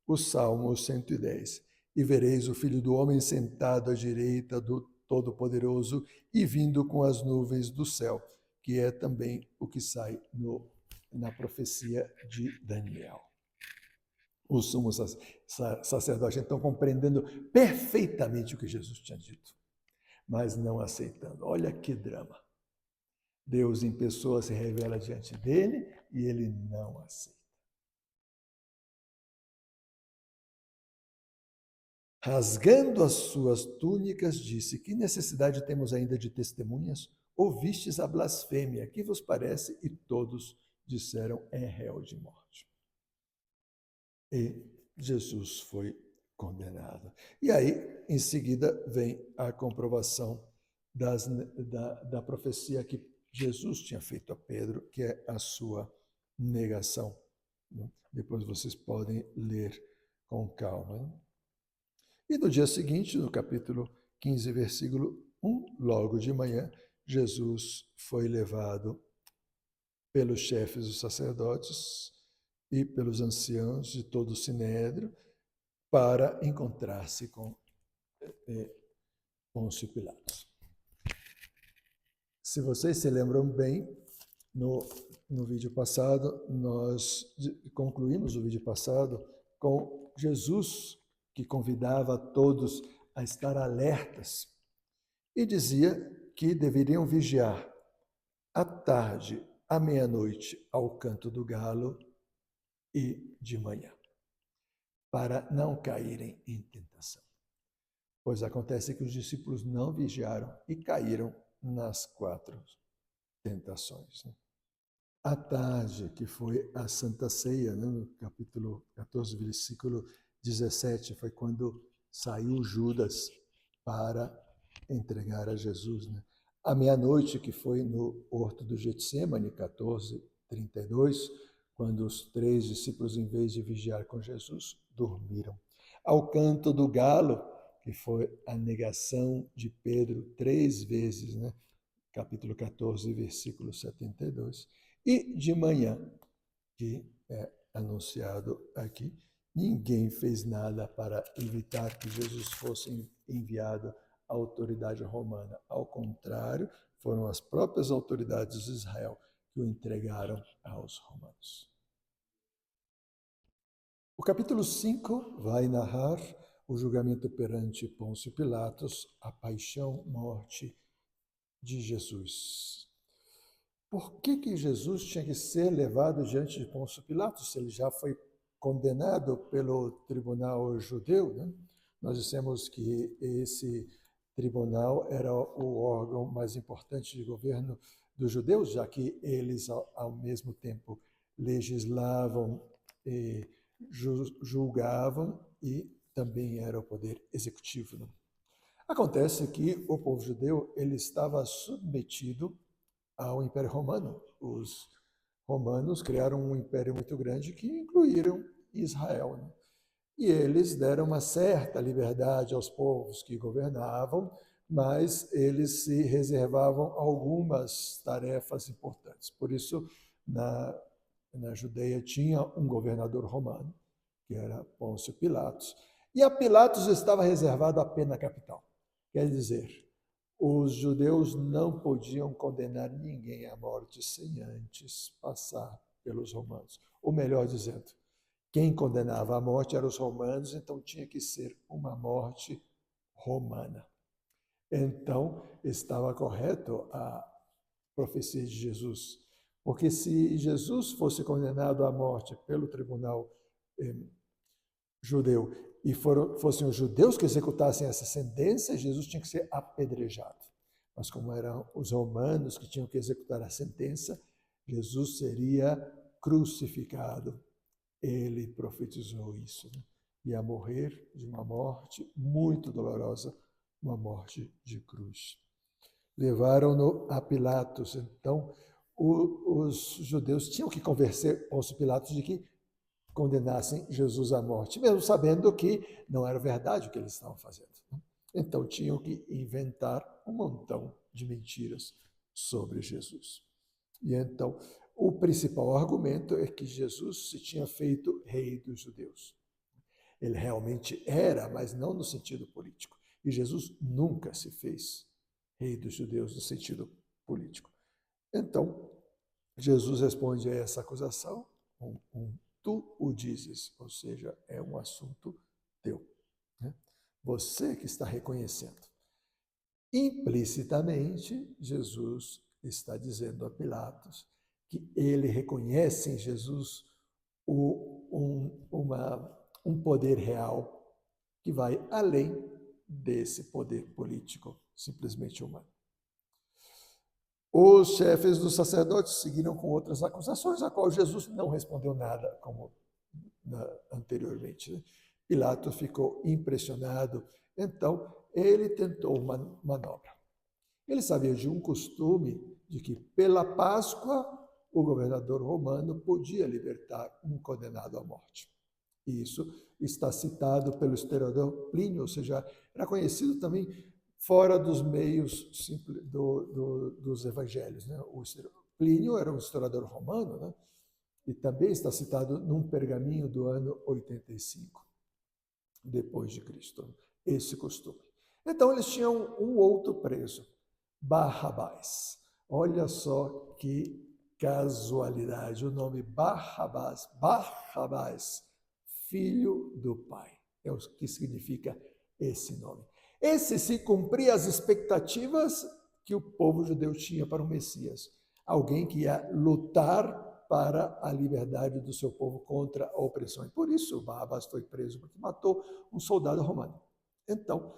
o Salmo 110. E vereis o Filho do Homem sentado à direita do Todo-Poderoso e vindo com as nuvens do céu, que é também o que sai na profecia de Daniel. O sumo sacerdote, então, compreendendo perfeitamente o que Jesus tinha dito, mas não aceitando. Olha que drama. Deus em pessoa se revela diante dele e ele não aceita. Rasgando as suas túnicas, disse: que necessidade temos ainda de testemunhas? Ouvistes a blasfêmia, que vos parece? E todos disseram: é réu de morte. E Jesus foi condenado. E aí, em seguida, vem a comprovação da profecia que Jesus tinha feito a Pedro, que é a sua negação. Depois vocês podem ler com calma. E no dia seguinte, no capítulo 15, versículo 1, logo de manhã, Jesus foi levado pelos chefes dos sacerdotes e pelos anciãos de todo o sinédrio para encontrar-se com Pôncio Pilatos. Se vocês se lembram bem, no vídeo passado, nós concluímos o vídeo passado com Jesus, que convidava todos a estar alertas e dizia que deveriam vigiar à tarde, à meia-noite, ao canto do galo e de manhã, para não caírem em tentação. Pois acontece que os discípulos não vigiaram e caíram nas 4 tentações. À tarde, que foi a Santa Ceia, no capítulo 14, versículo 17, foi quando saiu Judas para entregar a Jesus. À meia-noite, que foi no horto do Getsêmani, 14:32, quando os 3 discípulos, em vez de vigiar com Jesus, dormiram. Ao canto do galo, que foi a negação de Pedro 3 vezes, capítulo 14, versículo 72. E de manhã, que é anunciado aqui, ninguém fez nada para evitar que Jesus fosse enviado à autoridade romana. Ao contrário, foram as próprias autoridades de Israel que o entregaram aos romanos. O capítulo 5 vai narrar o julgamento perante Pôncio Pilatos, a paixão, morte de Jesus. Por que Jesus tinha que ser levado diante de Pôncio Pilatos, se ele já foi condenado pelo tribunal judeu? Nós dissemos que esse tribunal era o órgão mais importante de governo dos judeus, já que eles, ao mesmo tempo, legislavam, julgavam e também era o poder executivo. Acontece que o povo judeu ele estava submetido ao Império Romano. Os romanos criaram um império muito grande que incluíram Israel. E eles deram uma certa liberdade aos povos que governavam, mas eles se reservavam algumas tarefas importantes. Por isso, na Judeia tinha um governador romano, que era Pôncio Pilatos, e a Pilatos estava reservado a pena capital. Quer dizer, os judeus não podiam condenar ninguém à morte sem antes passar pelos romanos. Ou melhor dizendo, quem condenava à morte eram os romanos, então tinha que ser uma morte romana. Então, estava correto a profecia de Jesus, porque se Jesus fosse condenado à morte pelo tribunal judeu e fossem os judeus que executassem essa sentença, Jesus tinha que ser apedrejado. Mas como eram os romanos que tinham que executar a sentença, Jesus seria crucificado. Ele profetizou isso. Ia morrer de uma morte muito dolorosa, uma morte de cruz. Levaram-no a Pilatos. Então, os judeus tinham que convencer Pôncio Pilatos de que condenassem Jesus à morte, mesmo sabendo que não era verdade o que eles estavam fazendo. Então, tinham que inventar um montão de mentiras sobre Jesus. E então, o principal argumento é que Jesus se tinha feito rei dos judeus. Ele realmente era, mas não no sentido político. E Jesus nunca se fez rei dos judeus no sentido político. Então, Jesus responde a essa acusação tu o dizes, ou seja, é um assunto teu. Você que está reconhecendo. Implicitamente, Jesus está dizendo a Pilatos que ele reconhece em Jesus um poder real que vai além desse poder político simplesmente humano. Os chefes dos sacerdotes seguiram com outras acusações, a qual Jesus não respondeu nada, como anteriormente. Né? Pilatos ficou impressionado, então ele tentou uma manobra. Ele sabia de um costume de que, pela Páscoa, o governador romano podia libertar um condenado à morte. Isso está citado pelo historiador Plínio, ou seja, era conhecido também fora dos meios dos evangelhos. Né? Plínio era um historiador romano, né? E também está citado num pergaminho do ano 85 depois de Cristo, esse costume. Então eles tinham um outro preso, Barrabás. Olha só que casualidade, o nome Barrabás, Barrabás, filho do Pai. É o que significa esse nome. Esse se cumpria as expectativas que o povo judeu tinha para o Messias. Alguém que ia lutar para a liberdade do seu povo contra a opressão. E por isso Barrabás foi preso, porque matou um soldado romano. Então,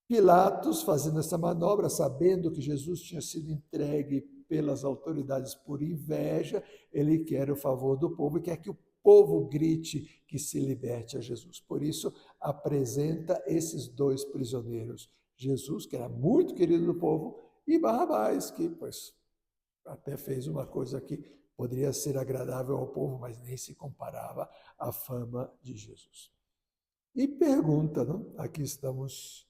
Pilatos, fazendo essa manobra, sabendo que Jesus tinha sido entregue pelas autoridades por inveja, ele quer o favor do povo e quer que o povo grite que se liberte a Jesus. Por isso, apresenta esses dois prisioneiros, Jesus, que era muito querido do povo, e Barrabás, que pois até fez uma coisa que poderia ser agradável ao povo, mas nem se comparava à fama de Jesus. E pergunta, não? Aqui estamos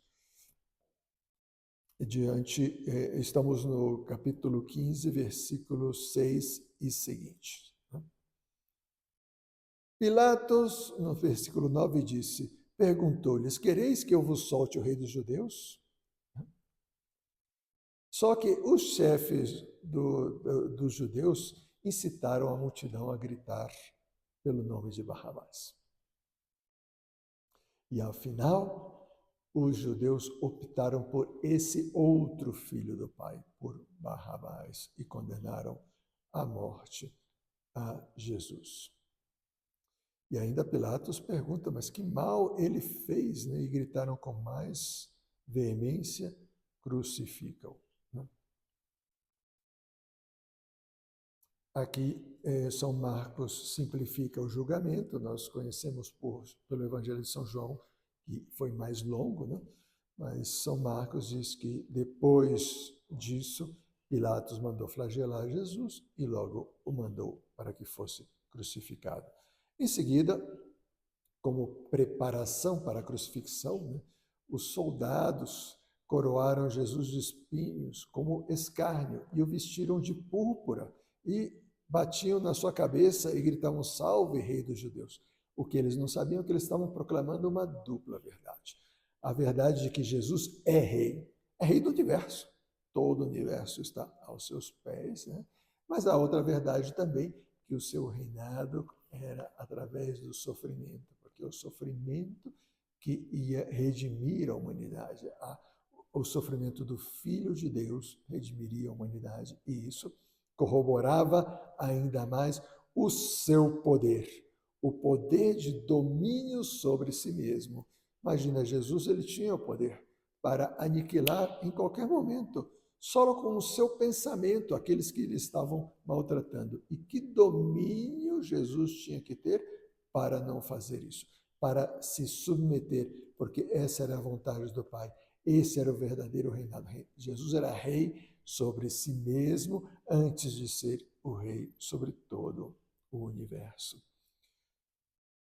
estamos no capítulo 15, versículos 6 e seguinte. Pilatos, no versículo 9, disse, perguntou-lhes, quereis que eu vos solte o rei dos judeus? Só que os chefes dos judeus incitaram a multidão a gritar pelo nome de Barrabás. E, ao final, os judeus optaram por esse outro filho do pai, por Barrabás, e condenaram à morte a Jesus. E ainda Pilatos pergunta, mas que mal ele fez? Né? E gritaram com mais veemência, crucificam. Né? Aqui, São Marcos simplifica o julgamento, nós conhecemos pelo Evangelho de São João, que foi mais longo, né? Mas São Marcos diz que depois disso, Pilatos mandou flagelar Jesus e logo o mandou para que fosse crucificado. Em seguida, como preparação para a crucifixão, né, os soldados coroaram Jesus de espinhos como escárnio e o vestiram de púrpura e batiam na sua cabeça e gritavam, salve, rei dos judeus. O que eles não sabiam é que eles estavam proclamando uma dupla verdade. A verdade de que Jesus é rei do universo. Todo o universo está aos seus pés, né? Mas a outra verdade também, que o seu reinado era através do sofrimento, porque o sofrimento que ia redimir a humanidade, o sofrimento do Filho de Deus redimiria a humanidade, e isso corroborava ainda mais o seu poder, o poder de domínio sobre si mesmo. Imagina, Jesus, ele tinha o poder para aniquilar em qualquer momento, só com o seu pensamento, aqueles que lhe estavam maltratando. E que domínio Jesus tinha que ter para não fazer isso, para se submeter, porque essa era a vontade do Pai. Esse era o verdadeiro reinado. Jesus era rei sobre si mesmo antes de ser o rei sobre todo o universo.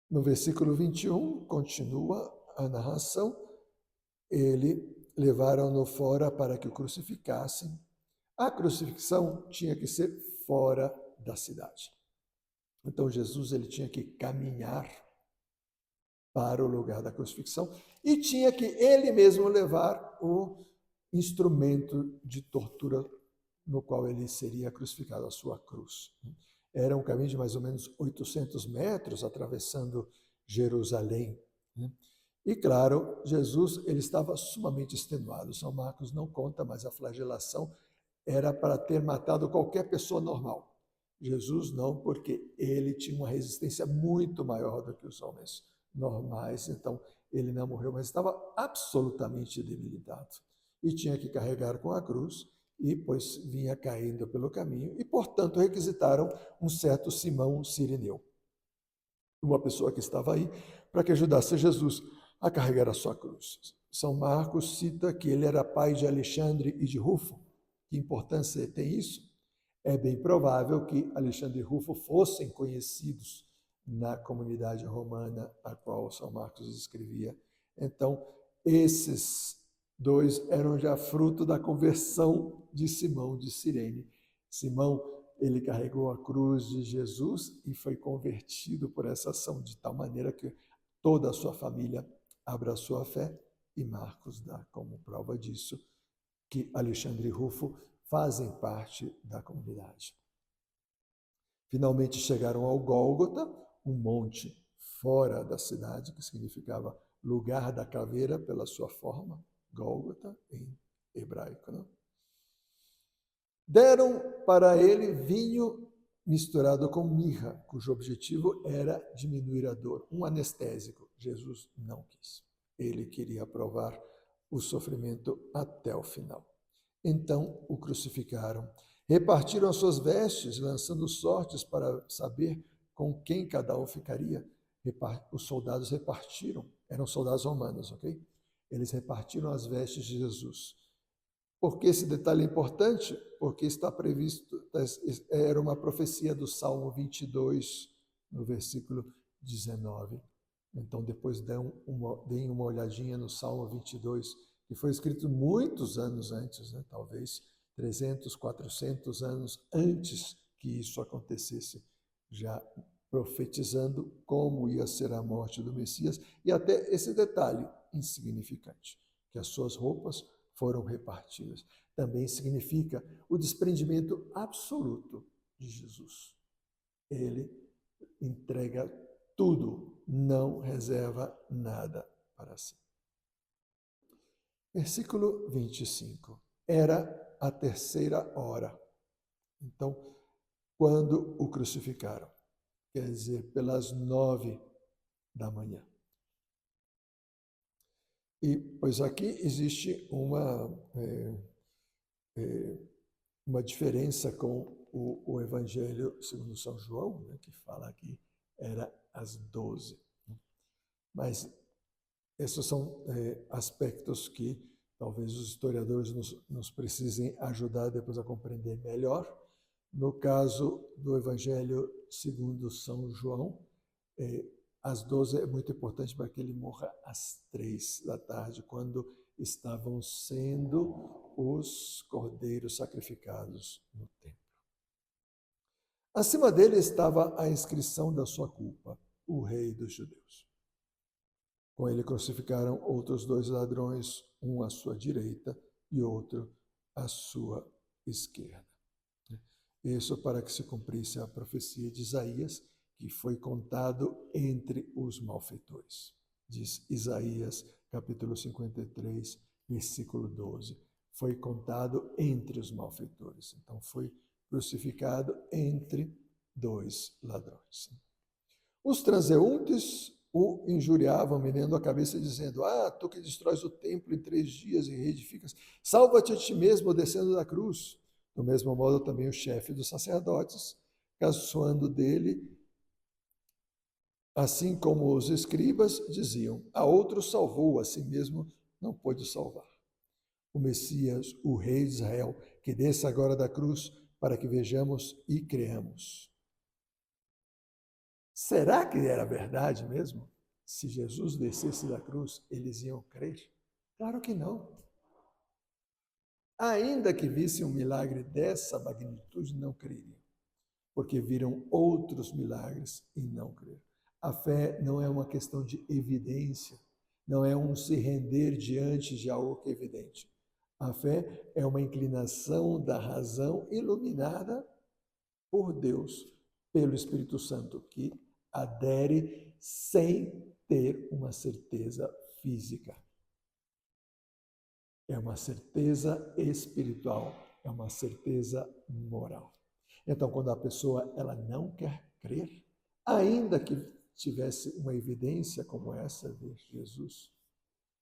No versículo 21, continua a narração, levaram-no fora para que o crucificassem. A crucifixão tinha que ser fora da cidade. Então Jesus ele tinha que caminhar para o lugar da crucifixão e tinha que ele mesmo levar o instrumento de tortura no qual ele seria crucificado, a sua cruz. Era um caminho de mais ou menos 800 metros, atravessando Jerusalém. E, claro, Jesus ele estava sumamente extenuado. São Marcos não conta, mas a flagelação era para ter matado qualquer pessoa normal. Jesus não, porque ele tinha uma resistência muito maior do que os homens normais, então ele não morreu, mas estava absolutamente debilitado. E tinha que carregar com a cruz, e pois vinha caindo pelo caminho, e portanto requisitaram um certo Simão Cirineu. uma pessoa que estava aí, para que ajudasse Jesus a carregar a sua cruz. São Marcos cita que ele era pai de Alexandre e de Rufo. Que importância tem isso? É bem provável que Alexandre e Rufo fossem conhecidos na comunidade romana a qual São Marcos escrevia. Então, esses dois eram já fruto da conversão de Simão de Cirene. Simão, ele carregou a cruz de Jesus e foi convertido por essa ação, de tal maneira que toda a sua família abraçou a fé, e Marcos dá como prova disso que Alexandre e Rufo fazem parte da comunidade. Finalmente chegaram ao Gólgota, um monte fora da cidade, que significava lugar da caveira pela sua forma, Gólgota em hebraico. Não? Deram para ele vinho misturado com mirra, cujo objetivo era diminuir a dor, um anestésico. Jesus não quis. Ele queria provar o sofrimento até o final. Então o crucificaram. Repartiram as suas vestes, lançando sortes para saber com quem cada um ficaria. Os soldados repartiram, eram soldados romanos, ok? Eles repartiram as vestes de Jesus. Por que esse detalhe é importante? Porque está previsto, era uma profecia do Salmo 22, no versículo 19. Então, depois deem uma olhadinha no Salmo 22, que foi escrito muitos anos antes, né? Talvez 300, 400 anos antes que isso acontecesse, já profetizando como ia ser a morte do Messias, e até esse detalhe insignificante, que as suas roupas foram repartidas. Também significa o desprendimento absoluto de Jesus. Ele entrega tudo, não reserva nada para si. Versículo 25. Era a terceira hora. Então, quando o crucificaram, quer dizer, pelas 9 da manhã. E, pois aqui existe uma diferença com o Evangelho segundo São João, né, que fala que era às 12. Mas esses são aspectos que talvez os historiadores nos precisem ajudar depois a compreender melhor. No caso do Evangelho segundo São João, às 12 é muito importante para que ele morra às 3 da tarde, quando estavam sendo os cordeiros sacrificados no templo. Acima dele estava a inscrição da sua culpa, o rei dos judeus. Com ele crucificaram outros 2 ladrões, um à sua direita e outro à sua esquerda. Isso para que se cumprisse a profecia de Isaías, que foi contado entre os malfeitores. Diz Isaías, capítulo 53, versículo 12. Foi contado entre os malfeitores. Então, foi crucificado entre 2 ladrões. Os transeuntes o injuriavam, menendo a cabeça, dizendo: tu que destróis o templo em 3 dias e reedificas, salva-te a ti mesmo descendo da cruz. Do mesmo modo, também o chefe dos sacerdotes, caçoando dele, assim como os escribas, diziam: a outro salvou, a si mesmo não pôde salvar. O Messias, o Rei de Israel, que desça agora da cruz, para que vejamos e creamos. Será que era verdade mesmo? Se Jesus descesse da cruz, eles iam crer? Claro que não. Ainda que vissem um milagre dessa magnitude, não creriam, porque viram outros milagres e não creram. A fé não é uma questão de evidência, não é um se render diante de algo que é evidente. A fé é uma inclinação da razão iluminada por Deus, pelo Espírito Santo, que adere sem ter uma certeza física. É uma certeza espiritual, é uma certeza moral. Então, quando a pessoa ela não quer crer, ainda que tivesse uma evidência como essa de Jesus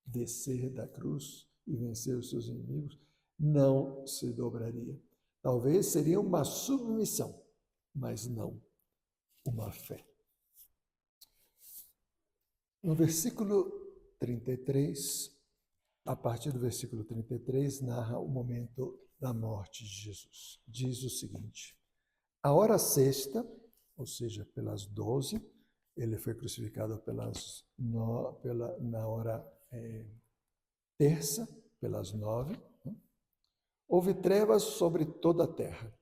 descer da cruz e vencer os seus inimigos, não se dobraria. Talvez seria uma submissão, mas não uma fé. No versículo 33, a partir do versículo 33, narra o momento da morte de Jesus. Diz o seguinte: a hora sexta, ou seja, pelas 12, ele foi crucificado na hora terça, pelas 9. Houve trevas sobre toda a terra,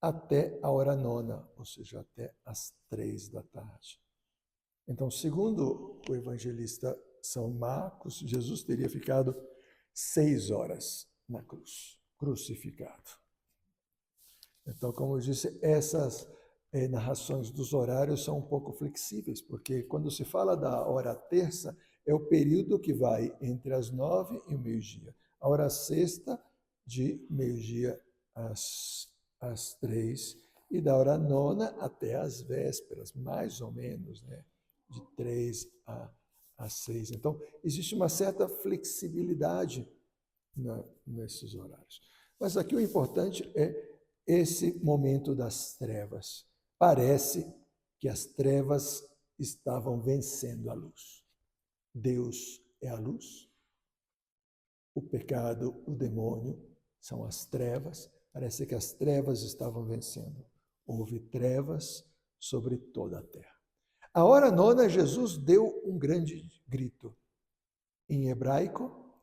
até a hora nona, ou seja, até as 3 da tarde. Então, segundo o evangelista São Marcos, Jesus teria ficado 6 horas na cruz, crucificado. Então, como eu disse, essas narrações dos horários são um pouco flexíveis, porque quando se fala da hora terça, é o período que vai entre as 9 e o meio-dia. A hora sexta, de meio-dia às 3, e da hora nona até as vésperas, mais ou menos, né? De 3 a 6. Então, existe uma certa flexibilidade nesses horários. Mas aqui o importante é esse momento das trevas. Parece que as trevas estavam vencendo a luz. Deus é a luz. O pecado, o demônio, são as trevas. Parece que as trevas estavam vencendo. Houve trevas sobre toda a terra. A hora nona, Jesus deu um grande grito. Em hebraico,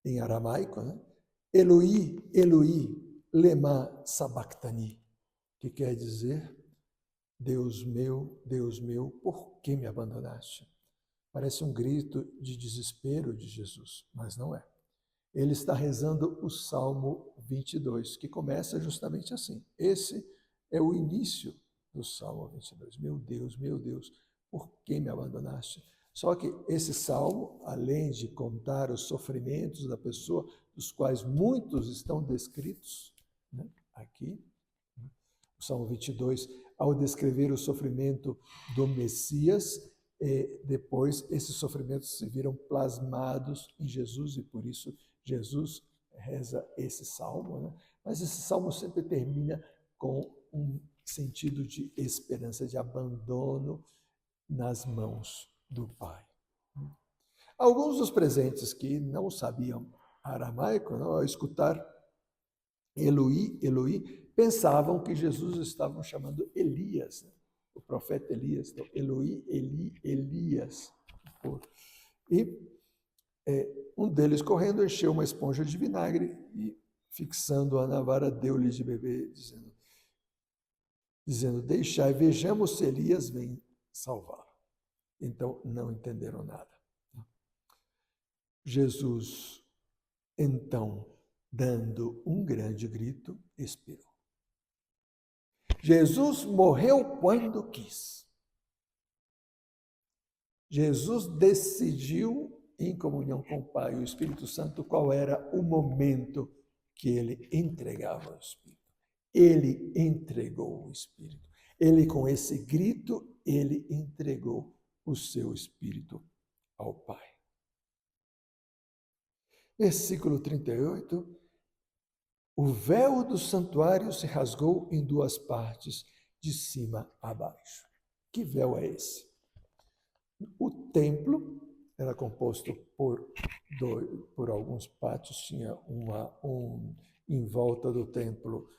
em aramaico, né? Eloi, Eloi, lema sabachthani, que quer dizer, Deus meu, por que me abandonaste? Parece um grito de desespero de Jesus, mas não é. Ele está rezando o Salmo 22, que começa justamente assim. Esse é o início do Salmo 22. Meu Deus, por que me abandonaste? Só que esse salmo, além de contar os sofrimentos da pessoa, dos quais muitos estão descritos, né, aqui, o Salmo 22, ao descrever o sofrimento do Messias, depois esses sofrimentos se viram plasmados em Jesus e por isso Jesus reza esse salmo, né? Mas esse salmo sempre termina com um sentido de esperança, de abandono nas mãos do Pai. Alguns dos presentes que não sabiam aramaico, não, ao escutar Eloi, Eloi, pensavam que Jesus estava chamando Elias, né? O profeta Elias. Então, Eloi, Eli, Elias. E um deles, correndo, encheu uma esponja de vinagre e, fixando-a na vara, deu-lhe de beber, dizendo, deixai, vejamos se Elias vem salvá-lo. Então, não entenderam nada. Jesus, então, dando um grande grito, expirou. Jesus morreu quando quis. Jesus decidiu, em comunhão com o Pai e o Espírito Santo, qual era o momento que ele entregava o Espírito. Ele entregou o Espírito. Ele, com esse grito, ele entregou o seu Espírito ao Pai. Versículo 38. O véu do santuário se rasgou em 2 partes, de cima a baixo. Que véu é esse? O templo era composto por alguns pátios, tinha em volta do templo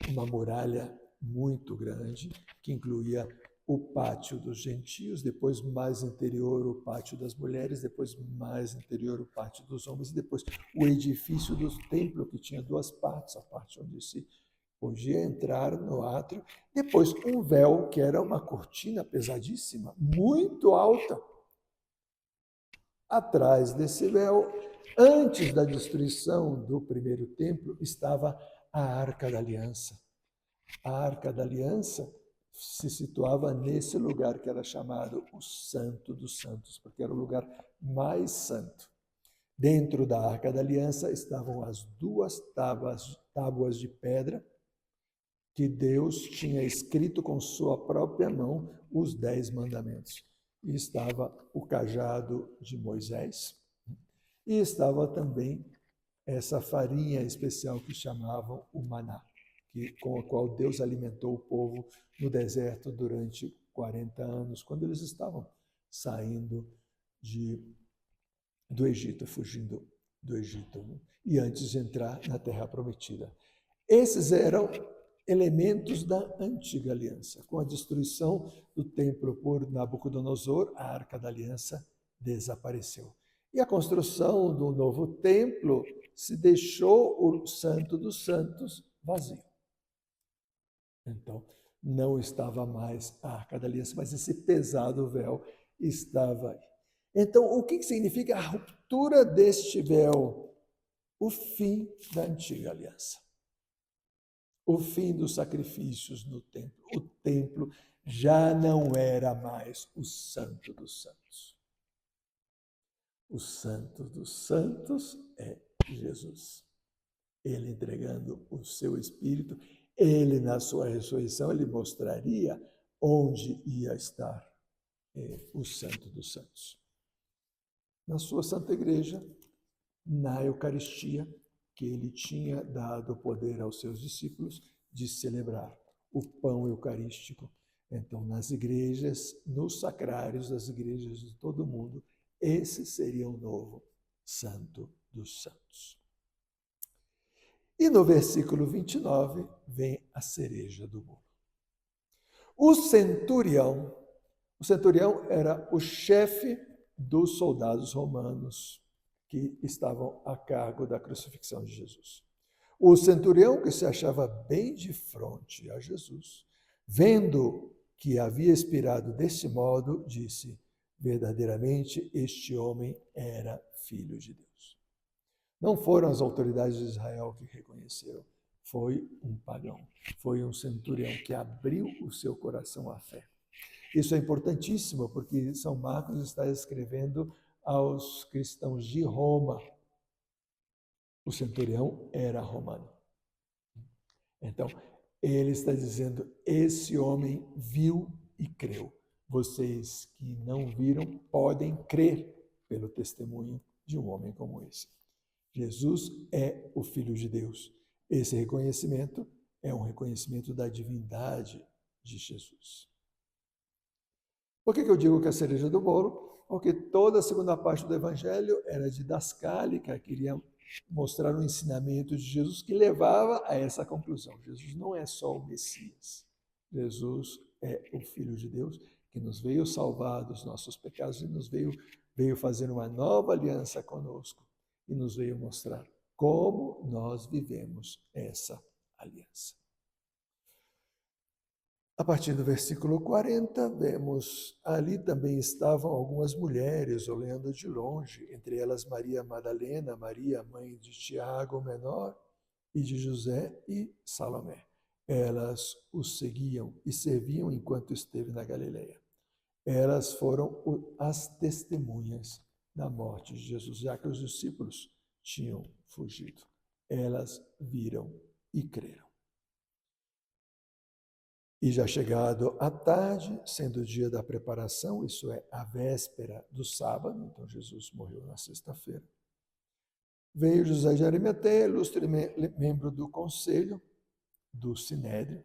uma muralha muito grande, que incluía o pátio dos gentios, depois mais interior o pátio das mulheres, depois mais interior o pátio dos homens, e depois o edifício do templo, que tinha 2 partes, a parte onde se podia entrar no átrio, depois um véu, que era uma cortina pesadíssima, muito alta. Atrás desse véu, antes da destruição do primeiro templo, estava a Arca da Aliança. A Arca da Aliança se situava nesse lugar que era chamado o Santo dos Santos, porque era o lugar mais santo. Dentro da Arca da Aliança estavam as 2 tábuas de pedra que Deus tinha escrito com sua própria mão os 10 mandamentos. E estava o cajado de Moisés, e estava também essa farinha especial que chamavam o maná, com a qual Deus alimentou o povo no deserto durante 40 anos, quando eles estavam saindo do Egito, fugindo do Egito, e antes de entrar na Terra Prometida. Esses eram elementos da antiga aliança. Com a destruição do templo por Nabucodonosor, a Arca da Aliança desapareceu. E a construção do novo templo se deixou o Santo dos Santos vazio. Então, não estava mais a Arca da Aliança, mas esse pesado véu estava aí. Então, o que significa a ruptura deste véu? O fim da antiga aliança. O fim dos sacrifícios no templo. O templo já não era mais o Santo dos Santos. O Santo dos Santos é Jesus. Ele entregando o seu Espírito, ele na sua ressurreição, ele mostraria onde ia estar o Santo dos Santos. Na sua Santa Igreja, na Eucaristia, que ele tinha dado poder aos seus discípulos de celebrar o pão eucarístico. Então, nas igrejas, nos sacrários das igrejas de todo o mundo, esse seria o novo Santo dos Santos. E no versículo 29 vem a cereja do bolo. O centurião era o chefe dos soldados romanos que estavam a cargo da crucifixão de Jesus. O centurião, que se achava bem de frente a Jesus, vendo que havia expirado desse modo, disse: verdadeiramente este homem era filho de Deus. Não foram as autoridades de Israel que reconheceram, foi um pagão, foi um centurião que abriu o seu coração à fé. Isso é importantíssimo, porque São Marcos está escrevendo aos cristãos de Roma. O centurião era romano. Então, ele está dizendo, esse homem viu e creu. Vocês que não viram podem crer pelo testemunho de um homem como esse. Jesus é o Filho de Deus. Esse reconhecimento é um reconhecimento da divindade de Jesus. Por que eu digo que é a cereja do bolo? Porque toda a segunda parte do Evangelho era didascálica, queria mostrar um ensinamento de Jesus que levava a essa conclusão. Jesus não é só o Messias. Jesus é o Filho de Deus que nos veio salvar dos nossos pecados e nos veio fazer uma nova aliança conosco e nos veio mostrar como nós vivemos essa aliança. A partir do versículo 40, vemos, ali também estavam algumas mulheres, olhando de longe, entre elas Maria Madalena, Maria, mãe de Tiago, o menor, e de José e Salomé. Elas o seguiam e serviam enquanto esteve na Galileia. Elas foram as testemunhas da morte de Jesus, já que os discípulos tinham fugido. Elas viram e creram. E já chegado à tarde, sendo o dia da preparação, isso é, a véspera do sábado, então Jesus morreu na sexta-feira, veio José de Arimateia, ilustre membro do conselho do Sinédrio,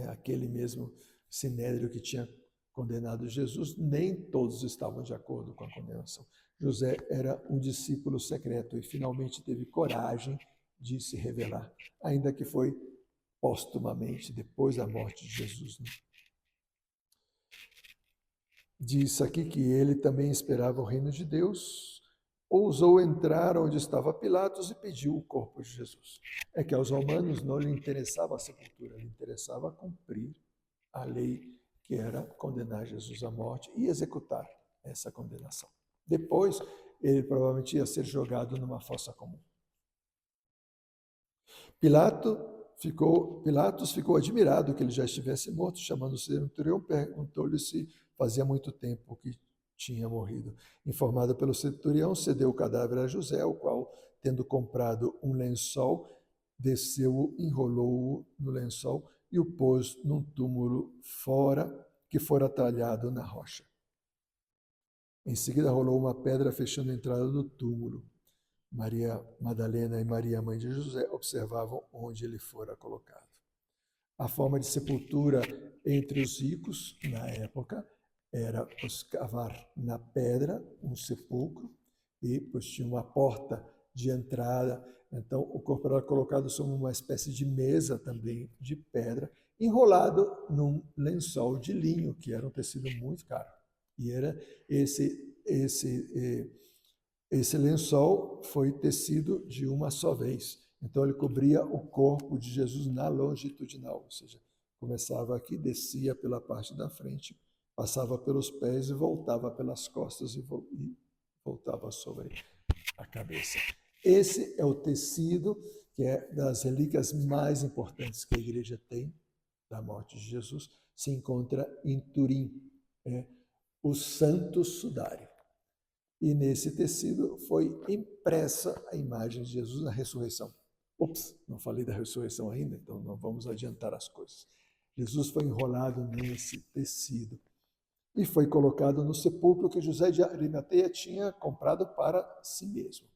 aquele mesmo Sinédrio que tinha condenado Jesus, nem todos estavam de acordo com a condenação. José era um discípulo secreto e finalmente teve coragem de se revelar, ainda que foi póstumamente, depois da morte de Jesus. Diz aqui que ele também esperava o reino de Deus, ousou entrar onde estava Pilatos e pediu o corpo de Jesus. É que aos romanos não lhe interessava a sepultura, lhe interessava cumprir a lei, que era condenar Jesus à morte e executar essa condenação. Depois, ele provavelmente ia ser jogado numa fossa comum. Pilatos ficou admirado que ele já estivesse morto, chamando o centurião, perguntou-lhe se fazia muito tempo que tinha morrido. Informado pelo centurião, cedeu o cadáver a José, o qual, tendo comprado um lençol, desceu-o, enrolou-o no lençol e o pôs num túmulo que fora talhado na rocha. Em seguida, rolou uma pedra fechando a entrada do túmulo. Maria Madalena e Maria, mãe de José, observavam onde ele fora colocado. A forma de sepultura entre os ricos, na época, era cavar na pedra um sepulcro e pois tinha uma porta de entrada. Então o corpo era colocado sobre uma espécie de mesa também de pedra, enrolado num lençol de linho, que era um tecido muito caro. E era esse lençol foi tecido de uma só vez. Então ele cobria o corpo de Jesus na longitudinal, ou seja, começava aqui, descia pela parte da frente, passava pelos pés e voltava pelas costas e voltava sobre a cabeça. Esse é o tecido que é das relíquias mais importantes que a igreja tem da morte de Jesus, se encontra em Turim, o Santo Sudário. E nesse tecido foi impressa a imagem de Jesus na ressurreição. Ops, não falei da ressurreição ainda, então não vamos adiantar as coisas. Jesus foi enrolado nesse tecido e foi colocado no sepulcro que José de Arimateia tinha comprado para si mesmo.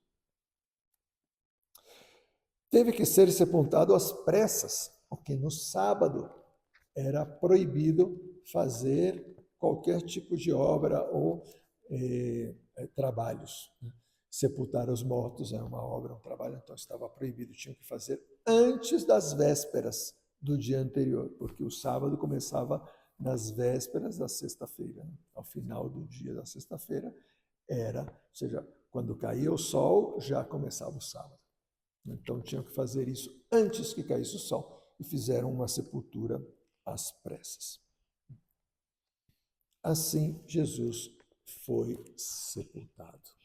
Teve que ser sepultado às pressas, porque no sábado era proibido fazer qualquer tipo de obra ou trabalhos. Sepultar os mortos é uma obra, um trabalho, então estava proibido. Tinham que fazer antes das vésperas do dia anterior, porque o sábado começava nas vésperas da sexta-feira. Ao final do dia da sexta-feira ou seja, quando caía o sol, já começava o sábado. Então tinham que fazer isso antes que caísse o sol e fizeram uma sepultura às pressas. Assim, Jesus foi sepultado.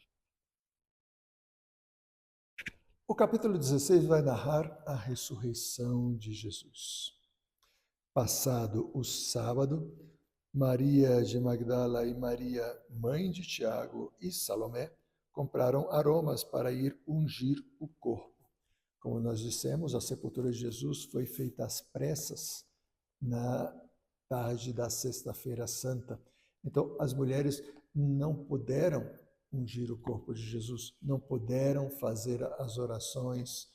O capítulo 16 vai narrar a ressurreição de Jesus. Passado o sábado, Maria de Magdala e Maria, mãe de Tiago e Salomé, compraram aromas para ir ungir o corpo. Como nós dissemos, a sepultura de Jesus foi feita às pressas na tarde da Sexta-feira Santa. Então, as mulheres não puderam ungir o corpo de Jesus, não puderam fazer as orações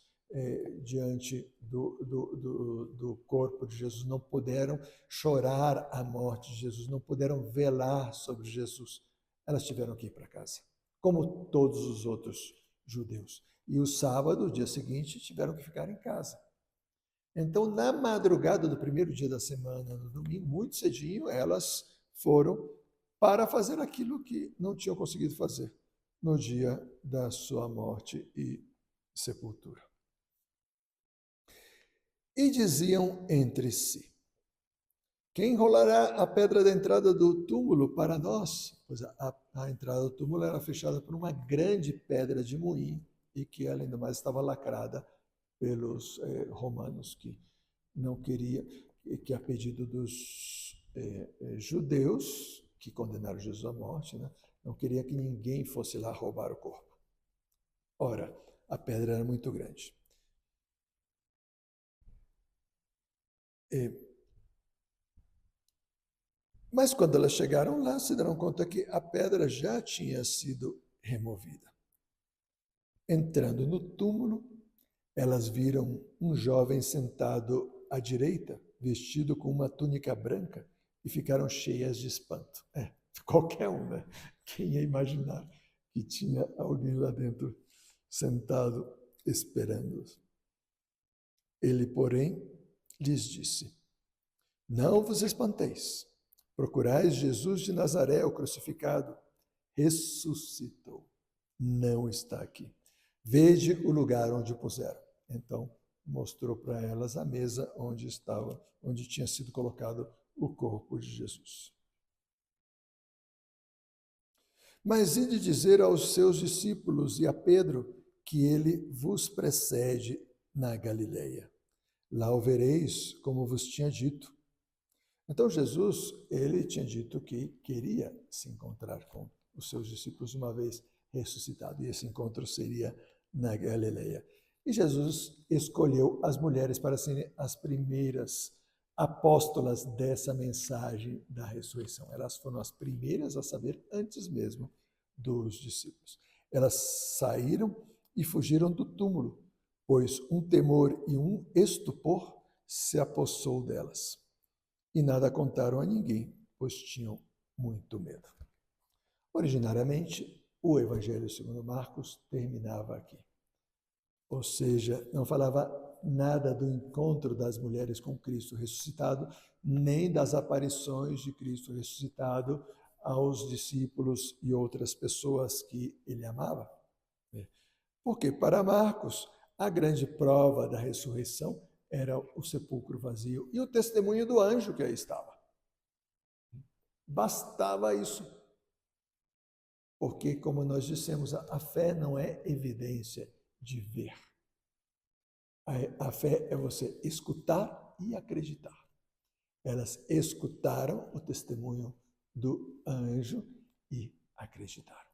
diante do corpo de Jesus, não puderam chorar a morte de Jesus, não puderam velar sobre Jesus. Elas tiveram que ir para casa, como todos os outros judeus. E o sábado, o dia seguinte, tiveram que ficar em casa. Então, na madrugada do primeiro dia da semana, no domingo, muito cedinho, elas foram para fazer aquilo que não tinham conseguido fazer no dia da sua morte e sepultura. E diziam entre si: quem rolará a pedra da entrada do túmulo para nós? Pois a entrada do túmulo era fechada por uma grande pedra de moinho e que, além do mais, estava lacrada pelos romanos, que não queria, que a pedido dos judeus, que condenaram Jesus à morte, né, não queria que ninguém fosse lá roubar o corpo. Ora, a pedra era muito grande. Mas quando elas chegaram lá, se deram conta que a pedra já tinha sido removida. Entrando no túmulo, elas viram um jovem sentado à direita, vestido com uma túnica branca, e ficaram cheias de espanto. Qualquer um, né? Quem ia imaginar que tinha alguém lá dentro sentado esperando-os? Ele, porém, lhes disse: não vos espanteis. Procurais Jesus de Nazaré, o crucificado. Ressuscitou. Não está aqui. Vede o lugar onde o puseram. Então, mostrou para elas a mesa onde tinha sido colocado o corpo de Jesus. Mas ide dizer aos seus discípulos e a Pedro que ele vos precede na Galileia. Lá o vereis, como vos tinha dito. Então Jesus, ele tinha dito que queria se encontrar com os seus discípulos uma vez ressuscitado, e esse encontro seria na Galileia. E Jesus escolheu as mulheres para serem as primeiras apóstolas dessa mensagem da ressurreição. Elas foram as primeiras a saber antes mesmo dos discípulos. Elas saíram e fugiram do túmulo, pois um temor e um estupor se apossou delas. E nada contaram a ninguém, pois tinham muito medo. Originariamente, o Evangelho segundo Marcos terminava aqui. Ou seja, não falava nada do encontro das mulheres com Cristo ressuscitado, nem das aparições de Cristo ressuscitado aos discípulos e outras pessoas que ele amava. Porque para Marcos, a grande prova da ressurreição era o sepulcro vazio e o testemunho do anjo que aí estava. Bastava isso. Porque, como nós dissemos, a fé não é evidência de ver. A fé é você escutar e acreditar. Elas escutaram o testemunho do anjo e acreditaram.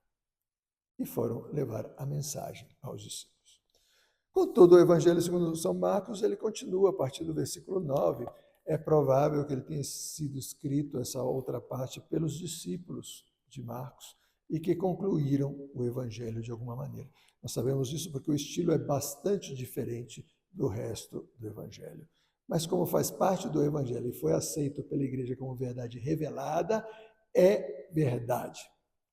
E foram levar a mensagem aos discípulos. Contudo, o Evangelho segundo São Marcos, ele continua a partir do versículo 9. É provável que ele tenha sido escrito, essa outra parte, pelos discípulos de Marcos e que concluíram o Evangelho de alguma maneira. Nós sabemos isso porque o estilo é bastante diferente do resto do Evangelho. Mas como faz parte do Evangelho e foi aceito pela igreja como verdade revelada, é verdade,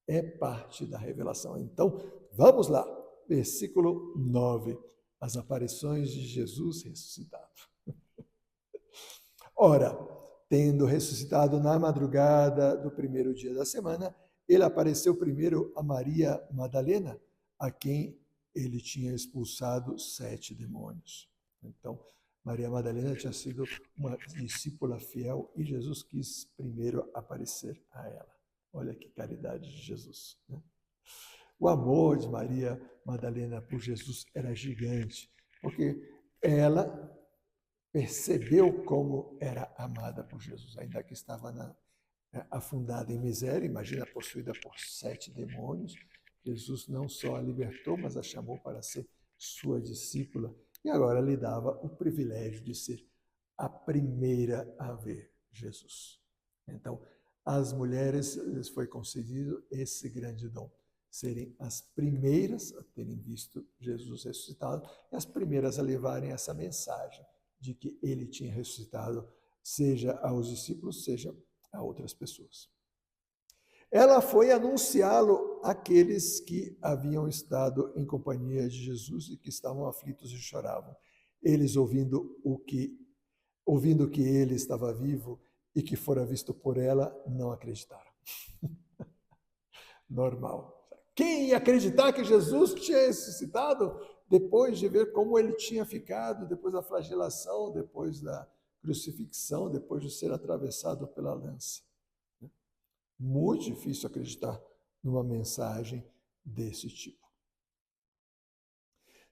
é parte da revelação. Então, vamos lá, versículo 9. As aparições de Jesus ressuscitado. Ora, tendo ressuscitado na madrugada do primeiro dia da semana, ele apareceu primeiro a Maria Madalena, a quem ele tinha expulsado 7 demônios. Então, Maria Madalena tinha sido uma discípula fiel e Jesus quis primeiro aparecer a ela. Olha que caridade de Jesus, né? O amor de Maria Madalena por Jesus era gigante, porque ela percebeu como era amada por Jesus, ainda que estava afundada em miséria, imagina, possuída por 7 demônios. Jesus não só a libertou, mas a chamou para ser sua discípula e agora lhe dava o privilégio de ser a primeira a ver Jesus. Então, às mulheres lhes foi concedido esse grande dom, serem as primeiras a terem visto Jesus ressuscitado e as primeiras a levarem essa mensagem de que ele tinha ressuscitado, seja aos discípulos, seja a outras pessoas. Ela foi anunciá-lo àqueles que haviam estado em companhia de Jesus e que estavam aflitos e choravam. Eles, ouvindo que ele estava vivo e que fora visto por ela, não acreditaram. Normal. Quem ia acreditar que Jesus tinha ressuscitado depois de ver como ele tinha ficado, depois da flagelação, depois da crucifixão, depois de ser atravessado pela lança? Muito difícil acreditar numa mensagem desse tipo.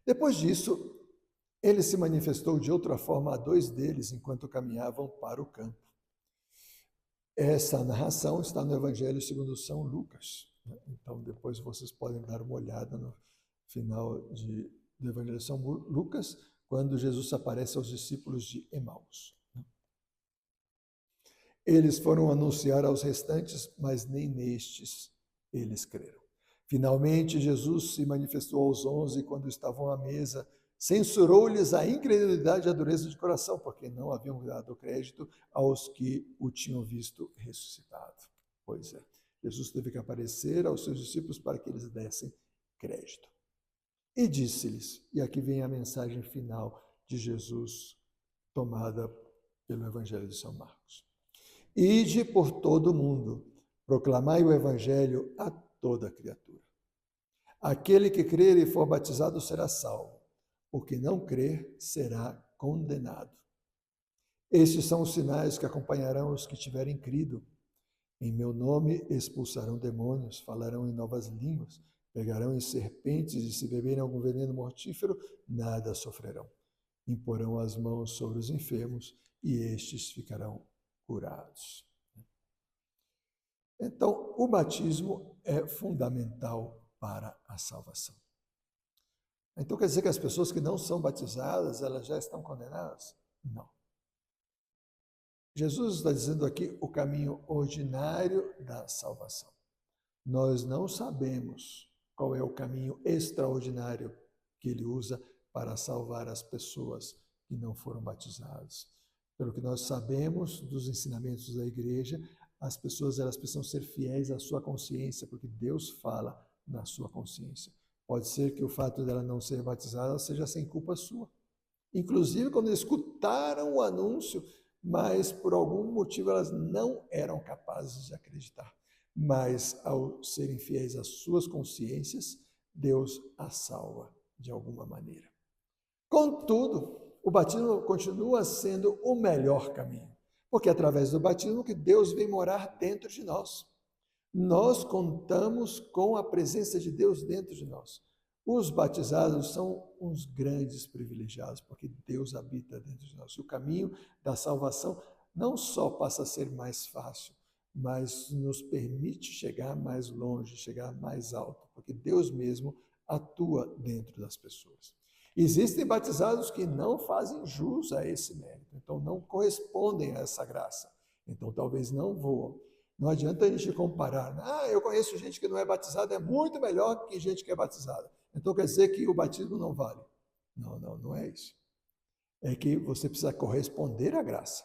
Depois disso, ele se manifestou de outra forma a 2 deles enquanto caminhavam para o campo. Essa narração está no Evangelho segundo São Lucas. Então, depois vocês podem dar uma olhada no final do Evangelho de São Lucas, quando Jesus aparece aos discípulos de Emaús. Eles foram anunciar aos restantes, mas nem nestes eles creram. Finalmente, Jesus se manifestou aos 11 quando estavam à mesa, censurou-lhes a incredulidade e a dureza de coração, porque não haviam dado crédito aos que o tinham visto ressuscitado. Pois é, Jesus teve que aparecer aos seus discípulos para que eles dessem crédito. E disse-lhes, e aqui vem a mensagem final de Jesus, tomada pelo Evangelho de São Marcos. Ide por todo o mundo, proclamai o Evangelho a toda criatura. Aquele que crer e for batizado será salvo, o que não crer será condenado. Estes são os sinais que acompanharão os que tiverem crido. Em meu nome expulsarão demônios, falarão em novas línguas, pegarão em serpentes e se beberem algum veneno mortífero, nada sofrerão. Imporão as mãos sobre os enfermos e estes ficarão curados. Então, o batismo é fundamental para a salvação. Então, quer dizer que as pessoas que não são batizadas, elas já estão condenadas? Não. Jesus está dizendo aqui o caminho ordinário da salvação. Nós não sabemos qual é o caminho extraordinário que ele usa para salvar as pessoas que não foram batizadas. Pelo que nós sabemos dos ensinamentos da igreja, as pessoas elas precisam ser fiéis à sua consciência, porque Deus fala na sua consciência. Pode ser que o fato dela não ser batizada seja sem culpa sua. Inclusive, quando escutaram o anúncio, mas por algum motivo elas não eram capazes de acreditar. Mas, ao serem fiéis às suas consciências, Deus as salva de alguma maneira. Contudo, o batismo continua sendo o melhor caminho, porque é através do batismo que Deus vem morar dentro de nós. Nós contamos com a presença de Deus dentro de nós. Os batizados são uns grandes privilegiados, porque Deus habita dentro de nós. E o caminho da salvação não só passa a ser mais fácil, mas nos permite chegar mais longe, chegar mais alto, porque Deus mesmo atua dentro das pessoas. Existem batizados que não fazem jus a esse mérito, então não correspondem a essa graça. Então talvez não voam. Não adianta a gente comparar. Eu conheço gente que não é batizada, é muito melhor que gente que é batizada. Então quer dizer que o batismo não vale. Não é isso. É que você precisa corresponder à graça.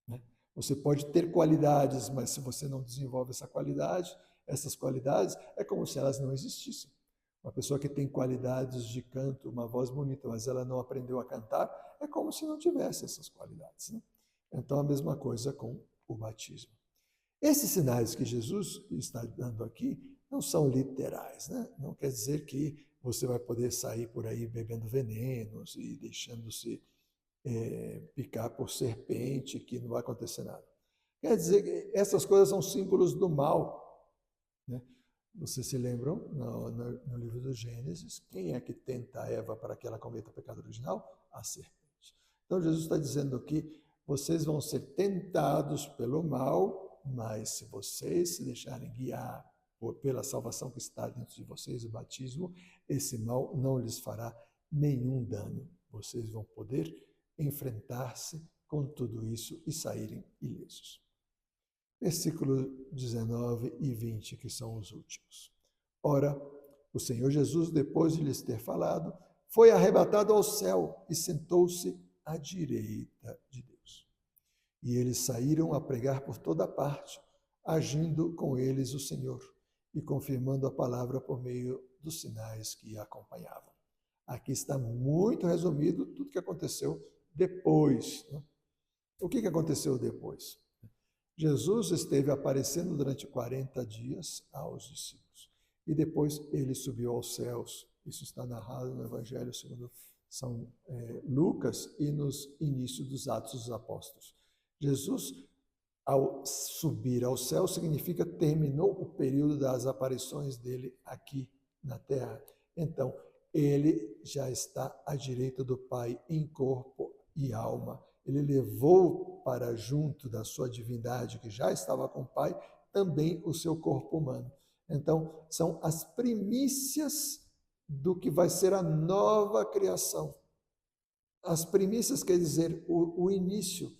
Né? Você pode ter qualidades, mas se você não desenvolve essas qualidades, é como se elas não existissem. Uma pessoa que tem qualidades de canto, uma voz bonita, mas ela não aprendeu a cantar, é como se não tivesse essas qualidades. Né? Então a mesma coisa com o batismo. Esses sinais que Jesus está dando aqui não são literais, né? Não quer dizer que você vai poder sair por aí bebendo venenos e deixando-se picar por serpente, que não vai acontecer nada. Quer dizer que essas coisas são símbolos do mal. Né? Vocês se lembram, no livro do Gênesis, quem é que tenta a Eva para que ela cometa o pecado original? A serpente. Então Jesus está dizendo que vocês vão ser tentados pelo mal, mas se vocês se deixarem guiar pela salvação que está dentro de vocês, o batismo, esse mal não lhes fará nenhum dano. Vocês vão poder enfrentar-se com tudo isso e saírem ilesos. Versículo 19 e 20, que são os últimos. Ora, o Senhor Jesus, depois de lhes ter falado, foi arrebatado ao céu e sentou-se à direita de Deus. E eles saíram a pregar por toda parte, agindo com eles o Senhor e confirmando a palavra por meio dos sinais que a acompanhavam. Aqui está muito resumido tudo o que aconteceu depois. Né? O que aconteceu depois? Jesus esteve aparecendo durante 40 dias aos discípulos. E depois ele subiu aos céus. Isso está narrado no Evangelho segundo São Lucas e nos inícios dos Atos dos Apóstolos. Jesus, ao subir ao céu, significa terminou o período das aparições dele aqui na terra. Então, ele já está à direita do Pai em corpo e alma. Ele levou para junto da sua divindade, que já estava com o Pai, também o seu corpo humano. Então, são as primícias do que vai ser a nova criação. As primícias quer dizer o início,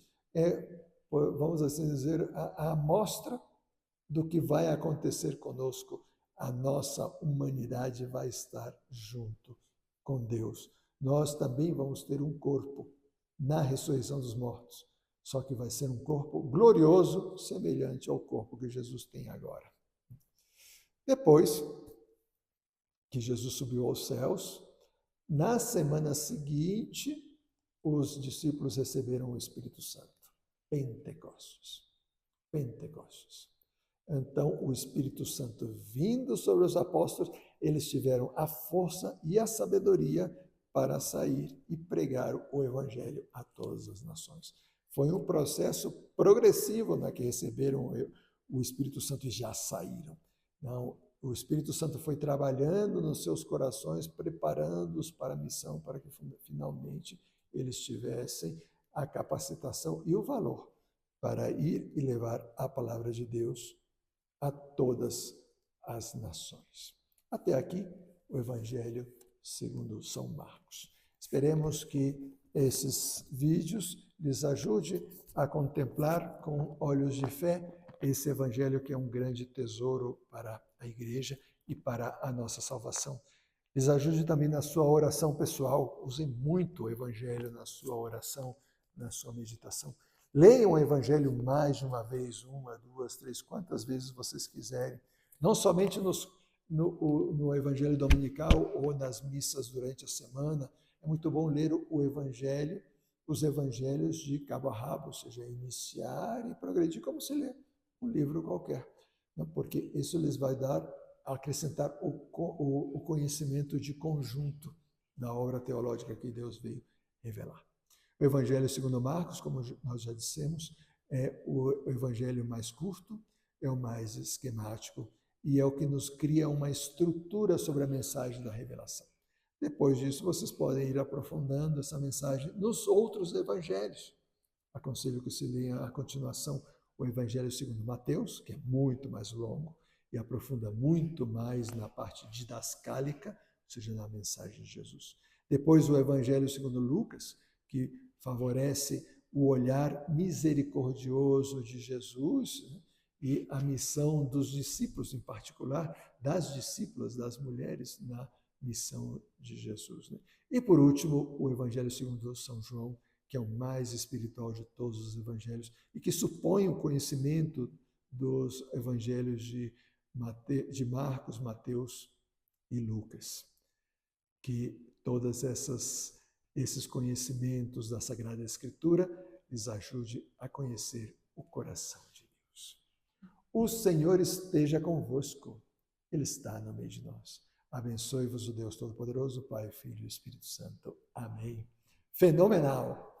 vamos assim dizer, a amostra do que vai acontecer conosco. A nossa humanidade vai estar junto com Deus. Nós também vamos ter um corpo na ressurreição dos mortos, só que vai ser um corpo glorioso, semelhante ao corpo que Jesus tem agora. Depois que Jesus subiu aos céus, na semana seguinte, os discípulos receberam o Espírito Santo. Pentecostes. Então, o Espírito Santo vindo sobre os apóstolos, eles tiveram a força e a sabedoria para sair e pregar o Evangelho a todas as nações. Foi um processo progressivo na que receberam o Espírito Santo e já saíram. Não, o Espírito Santo foi trabalhando nos seus corações, preparando-os para a missão, para que finalmente eles tivessem a capacitação e o valor para ir e levar a palavra de Deus a todas as nações. Até aqui, o Evangelho segundo São Marcos. Esperemos que esses vídeos lhes ajudem a contemplar com olhos de fé esse Evangelho que é um grande tesouro para a Igreja e para a nossa salvação. Lhes ajude também na sua oração pessoal. Use muito o Evangelho na sua oração, na sua meditação. Leiam o Evangelho mais de uma vez, uma, duas, três, quantas vezes vocês quiserem. Não somente no Evangelho dominical ou nas missas durante a semana. É muito bom ler o Evangelho, os Evangelhos de cabo a rabo, ou seja, iniciar e progredir como se lê um livro qualquer. Porque isso lhes vai acrescentar o conhecimento de conjunto da obra teológica que Deus veio revelar. O Evangelho segundo Marcos, como nós já dissemos, é o evangelho mais curto, é o mais esquemático e é o que nos cria uma estrutura sobre a mensagem da revelação. Depois disso, vocês podem ir aprofundando essa mensagem nos outros evangelhos. Aconselho que se leia a continuação o Evangelho segundo Mateus, que é muito mais longo e aprofunda muito mais na parte didascálica, ou seja, na mensagem de Jesus. Depois o Evangelho segundo Lucas, que favorece o olhar misericordioso de Jesus, né? E a missão dos discípulos, em particular, das discípulas, das mulheres, na missão de Jesus. Né? E, por último, o Evangelho segundo São João, que é o mais espiritual de todos os evangelhos e que supõe o conhecimento dos evangelhos de Marcos, Mateus e Lucas. Que todos esses conhecimentos da Sagrada Escritura lhes ajude a conhecer o coração de Deus. O Senhor esteja convosco. Ele está no meio de nós. Abençoe-vos o Deus Todo-Poderoso, Pai, Filho e Espírito Santo. Amém. Fenomenal!